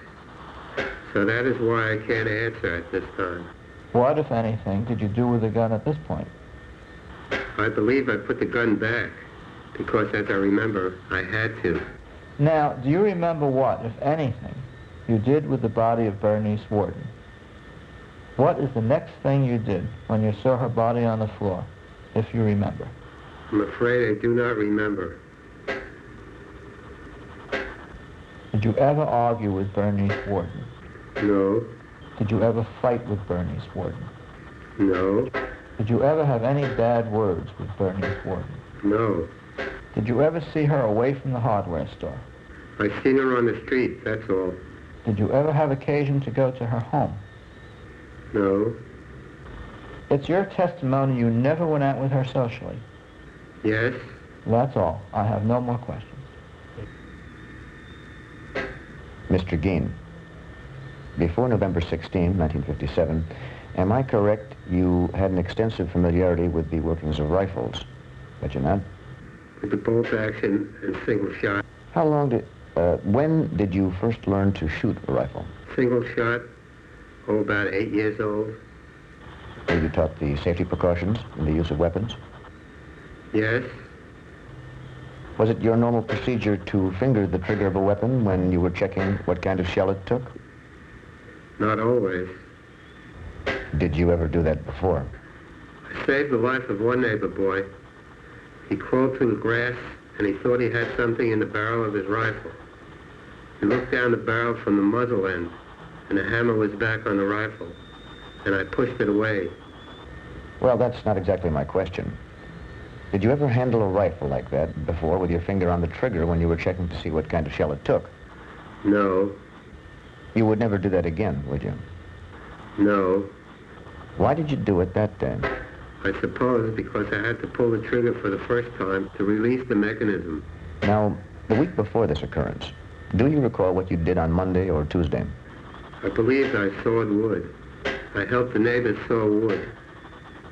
So that is why I can't answer at this time. What, if anything, did you do with the gun at this point? I believe I put the gun back, because as I remember, I had to. Now, do you remember what, if anything, you did with the body of Bernice Warden? What is the next thing you did when you saw her body on the floor, if you remember? I'm afraid I do not remember. Did you ever argue with Bernice Warden? No. Did you ever fight with Bernice Warden? No. Did you ever have any bad words with Bernice Warden? No. Did you ever see her away from the hardware store? I seen her on the street, that's all. Did you ever have occasion to go to her home? No. It's your testimony you never went out with her socially. Yes. That's all. I have no more questions. Mr. Gein, before November 16, 1957, am I correct you had an extensive familiarity with the workings of rifles, but you not? with the bolt action and single shot. When did you first learn to shoot a rifle? Single shot, about 8 years old. Were you taught the safety precautions in the use of weapons? Yes. Was it your normal procedure to finger the trigger of a weapon when you were checking what kind of shell it took? Not always. Did you ever do that before? I saved the life of one neighbor boy. He crawled through the grass and he thought he had something in the barrel of his rifle. He looked down the barrel from the muzzle end and the hammer was back on the rifle, and I pushed it away. Well, that's not exactly my question. Did you ever handle a rifle like that before with your finger on the trigger when you were checking to see what kind of shell it took? No. You would never do that again, would you? No. Why did you do it that day? I suppose because I had to pull the trigger for the first time to release the mechanism. Now, the week before this occurrence, do you recall what you did on Monday or Tuesday? I believed I sawed wood. I helped the neighbors saw wood.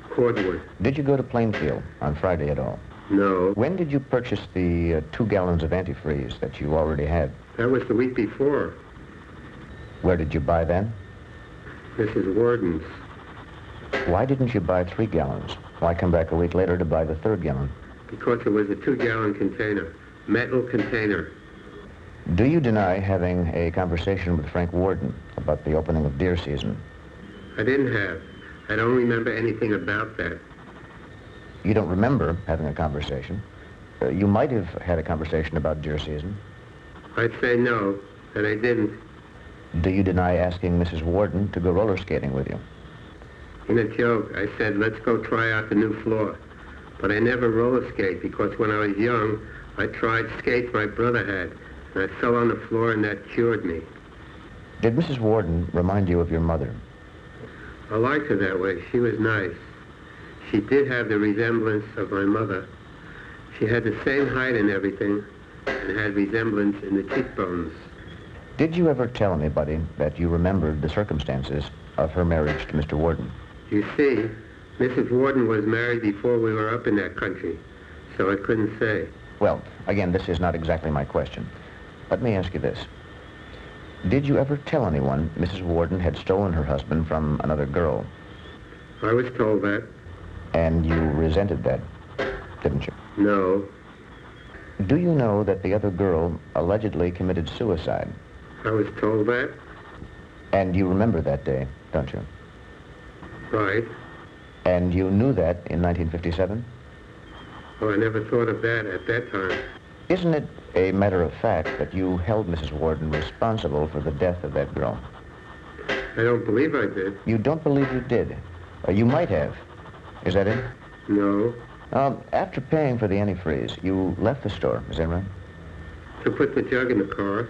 Cordwood. Did you go to Plainfield on Friday at all? No. When did you purchase the 2 gallons of antifreeze that you already had? That was the week before. Where did you buy then? Mrs. Warden's. Why didn't you buy 3 gallons? Why come back a week later to buy the 3rd gallon? Because it was a 2-gallon container. Metal container. Do you deny having a conversation with Frank Warden about the opening of deer season? I didn't have. I don't remember anything about that. You don't remember having a conversation? You might have had a conversation about deer season. I'd say no, that I didn't. Do you deny asking Mrs. Warden to go roller skating with you? In a joke, I said, let's go try out the new floor. But I never roller skate because when I was young, I tried skates my brother had, and I fell on the floor and that cured me. Did Mrs. Warden remind you of your mother? I liked her that way. She was nice. She did have the resemblance of my mother. She had the same height and everything, and had resemblance in the cheekbones. Did you ever tell anybody that you remembered the circumstances of her marriage to Mr. Warden? You see, Mrs. Warden was married before we were up in that country, so I couldn't say. Well, again, this is not exactly my question. Let me ask you this. Did you ever tell anyone Mrs. Warden had stolen her husband from another girl? I was told that. And you resented that, didn't you? No. Do you know that the other girl allegedly committed suicide? I was told that. And you remember that day, don't you? Right. And you knew that in 1957? Oh, I never thought of that at that time. Isn't it a matter of fact that you held Mrs. Warden responsible for the death of that girl? I don't believe I did. You don't believe you did? You might have. Is that it? No. After paying for the antifreeze, you left the store, is that right? To put the jug in the car.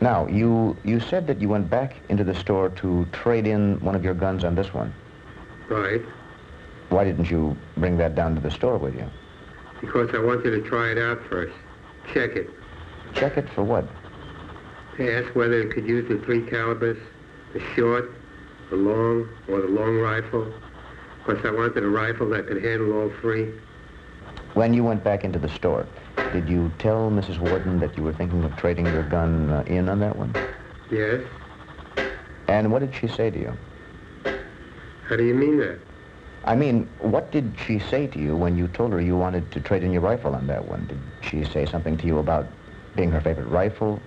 Now, you said that you went back into the store to trade in one of your guns on this one. Right. Why didn't you bring that down to the store with you? Because I wanted to try it out first. Check it. Check it for what? To ask whether it could use the 3 calibers, the short, the long, or the long rifle. Because I wanted a rifle that could handle all 3. When you went back into the store, did you tell Mrs. Warden that you were thinking of trading your gun in on that one? Yes. And what did she say to you? How do you mean that? I mean, what did she say to you when you told her you wanted to trade in your rifle on that one? Did she say something to you about being her favorite rifle?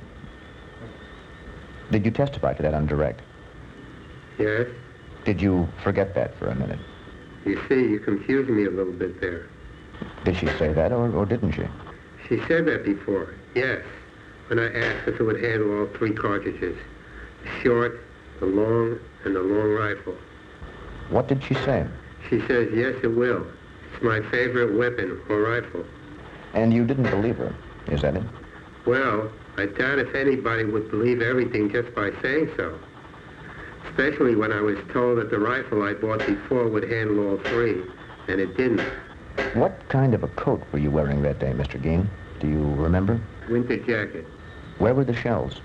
Did you testify to that on direct? Yes. Did you forget that for a minute? You see, you confused me a little bit there. Did she say that, or didn't she? She said that before, yes. When I asked if it would handle all 3 cartridges. The short, the long, and the long rifle. What did she say? She says, yes, it will. It's my favorite weapon or rifle. And you didn't believe her, is that it? Well, I doubt if anybody would believe everything just by saying so. Especially when I was told that the rifle I bought before would handle all 3, and it didn't. What kind of a coat were you wearing that day, Mr. Gein? Do you remember? Winter jacket. Where were the shells?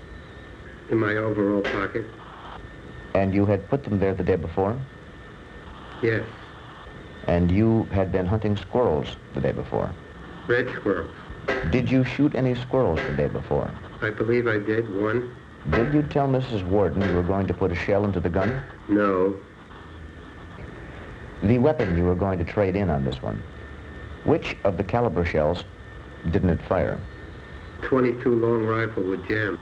In my overall pocket. And you had put them there the day before? Yes. And you had been hunting squirrels the day before? Red squirrels. Did you shoot any squirrels the day before? I believe I did, one. Did you tell Mrs. Warden you were going to put a shell into the gun? No. The weapon you were going to trade in on this one, which of the caliber shells didn't it fire? 22 long rifle with jam.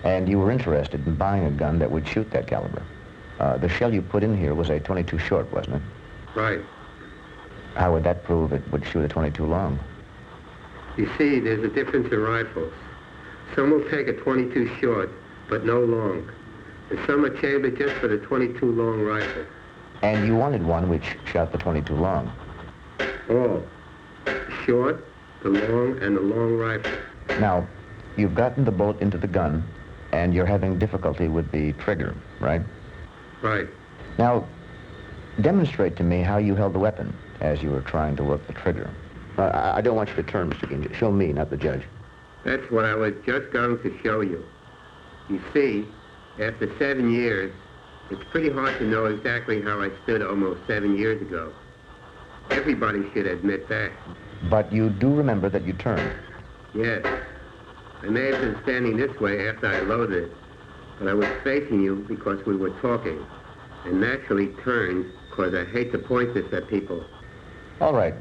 And you were interested in buying a gun that would shoot that caliber. The shell you put in here was a 22 short, wasn't it? Right. How would that prove it would shoot a 22 long? You see, there's a difference in rifles. Some will take a 22 short, but no long. And some are chambered just for the 22 long rifle. And you wanted one which shot the 22 long? All. The short, the long, and the long rifle. Now, you've gotten the bolt into the gun, and you're having difficulty with the trigger, right? Right. Now, demonstrate to me how you held the weapon as you were trying to work the trigger. I don't want you to turn, Mr. Gein. Show me, not the judge. That's what I was just going to show you. You see, after 7 years, it's pretty hard to know exactly how I stood almost 7 years ago. Everybody should admit that. But you do remember that you turned. Yes. I may have been standing this way after I loaded it, but I was facing you because we were talking, and naturally turned because I hate to point this at people. All right.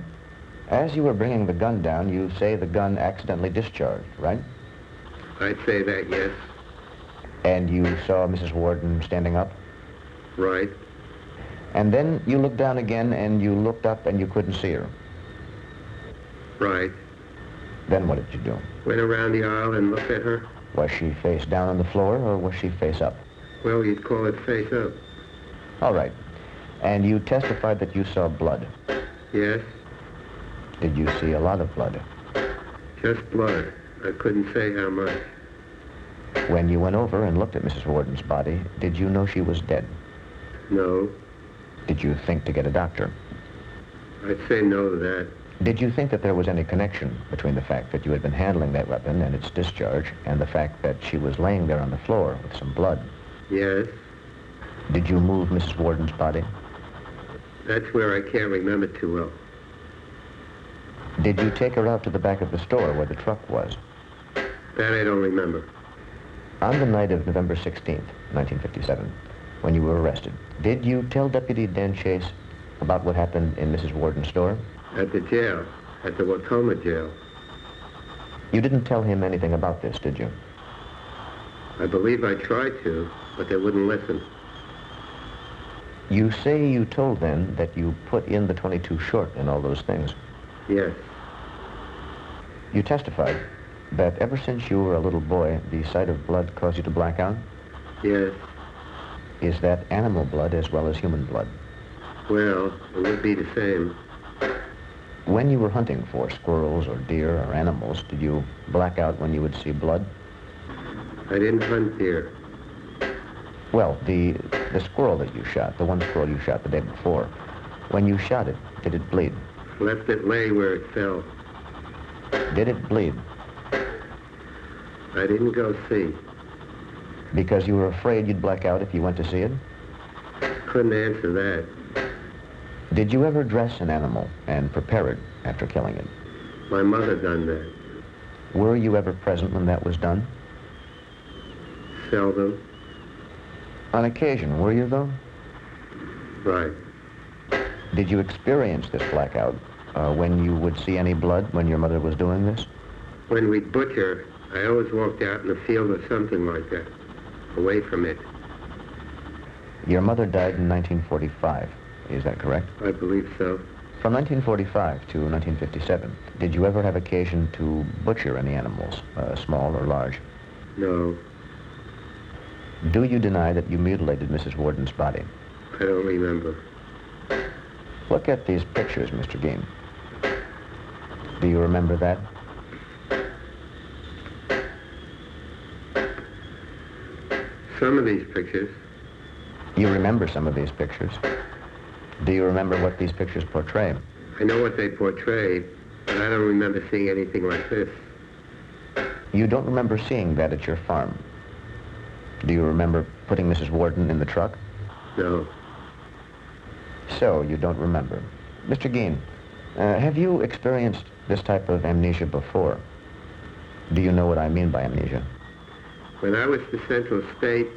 As you were bringing the gun down, you say the gun accidentally discharged, right? I'd say that, yes. And you saw Mrs. Warden standing up? Right. And then you looked down again, and you looked up, and you couldn't see her? Right. Then what did you do? Went around the aisle and looked at her. Was she face down on the floor, or was she face up? Well, you'd call it face up. All right. And you testified that you saw blood? Yes. Did you see a lot of blood? Just blood. I couldn't say how much. When you went over and looked at Mrs. Warden's body, did you know she was dead? No. Did you think to get a doctor? I'd say no to that. Did you think that there was any connection between the fact that you had been handling that weapon and its discharge and the fact that she was laying there on the floor with some blood? Yes. Did you move Mrs. Warden's body? That's where I can't remember too well. Did you take her out to the back of the store where the truck was? That I don't remember. On the night of November 16th, 1957, when you were arrested, did you tell Deputy Dan Chase about what happened in Mrs. Warden's store? At the jail. At the Watoma jail. You didn't tell him anything about this, did you? I believe I tried to, but they wouldn't listen. You say you told them that you put in the 22 short and all those things. Yes. You testified that ever since you were a little boy, the sight of blood caused you to black out? Yes. Is that animal blood as well as human blood? Well, it would be the same. When you were hunting for squirrels or deer or animals, did you black out when you would see blood? I didn't hunt deer. Well, the squirrel that you shot, the one squirrel you shot the day before, when you shot it, did it bleed? Left it lay where it fell. Did it bleed? I didn't go see. Because you were afraid you'd black out if you went to see it? Couldn't answer that. Did you ever dress an animal and prepare it after killing it? My mother done that. Were you ever present when that was done? Seldom. On occasion, were you, though? Right. Did you experience this blackout when you would see any blood when your mother was doing this? When we'd butcher, I always walked out in the field or something like that, away from it. Your mother died in 1945, is that correct? I believe so. From 1945 to 1957, did you ever have occasion to butcher any animals, small or large? No. Do you deny that you mutilated Mrs. Warden's body? I don't remember. Look at these pictures, Mr. Gein. Do you remember that? Some of these pictures. You remember some of these pictures. Do you remember what these pictures portray? I know what they portray, but I don't remember seeing anything like this. You don't remember seeing that at your farm? Do you remember putting Mrs. Warden in the truck? No. So, you don't remember. Mr. Gein, have you experienced this type of amnesia before. Do you know what I mean by amnesia? When I was to Central State,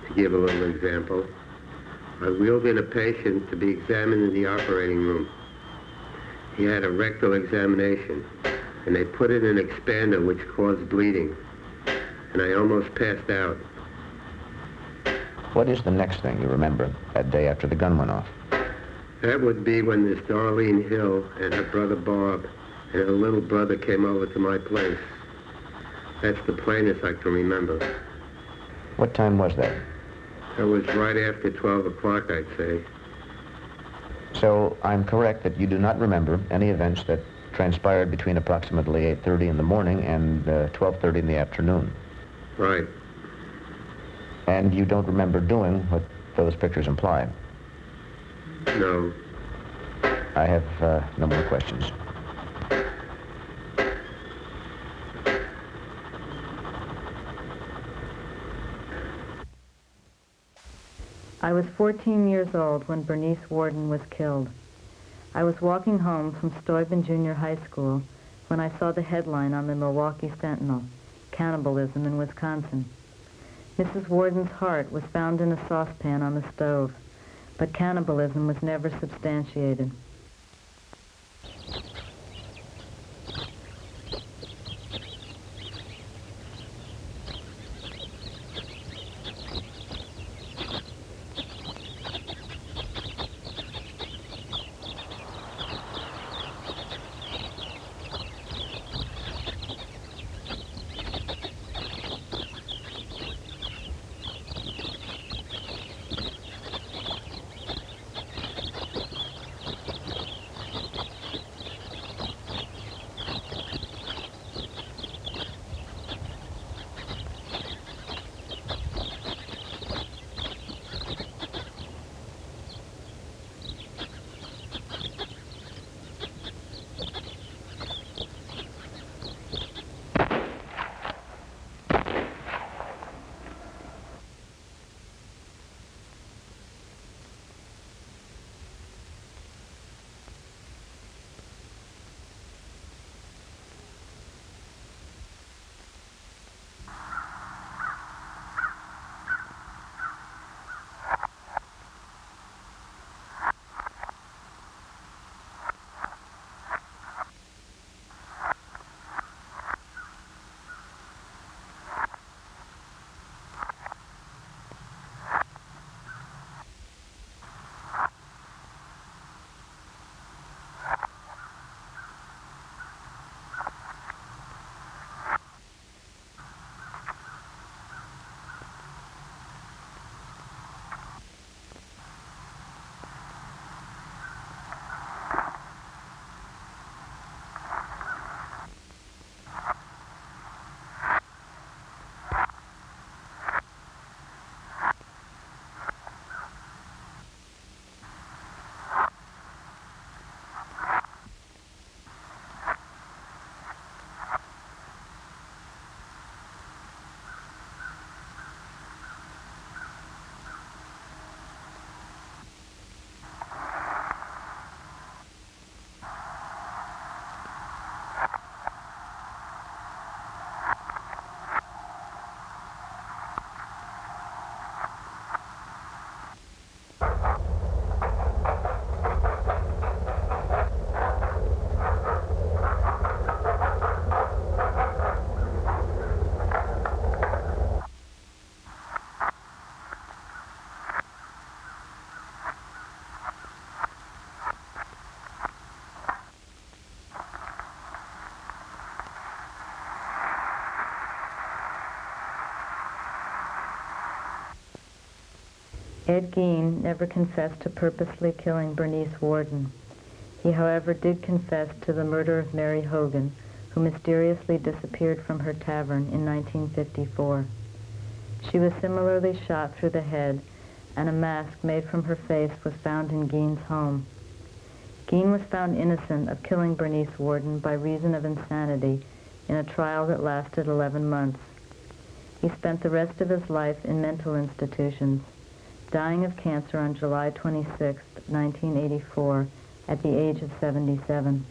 to give a little example, I wheeled in a patient to be examined in the operating room. He had a rectal examination, and they put in an expander which caused bleeding, and I almost passed out. What is the next thing you remember that day after the gun went off? That would be when this Darlene Hill and her brother Bob and her little brother came over to my place. That's the plainest I can remember. What time was that? That was right after 12 o'clock, I'd say. So I'm correct that you do not remember any events that transpired between approximately 8:30 in the morning and 12:30 in the afternoon. Right. And you don't remember doing what those pictures imply? No. I have no more questions. I was 14 years old when Bernice Worden was killed. I was walking home from Steuben Junior High School when I saw the headline on the Milwaukee Sentinel, Cannibalism in Wisconsin. Mrs. Worden's heart was found in a saucepan on the stove, but cannibalism was never substantiated. Ed Gein never confessed to purposely killing Bernice Worden. He, however, did confess to the murder of Mary Hogan, who mysteriously disappeared from her tavern in 1954. She was similarly shot through the head, and a mask made from her face was found in Gein's home. Gein was found innocent of killing Bernice Worden by reason of insanity in a trial that lasted 11 months. He spent the rest of his life in mental institutions, dying of cancer on July 26, 1984, at the age of 77.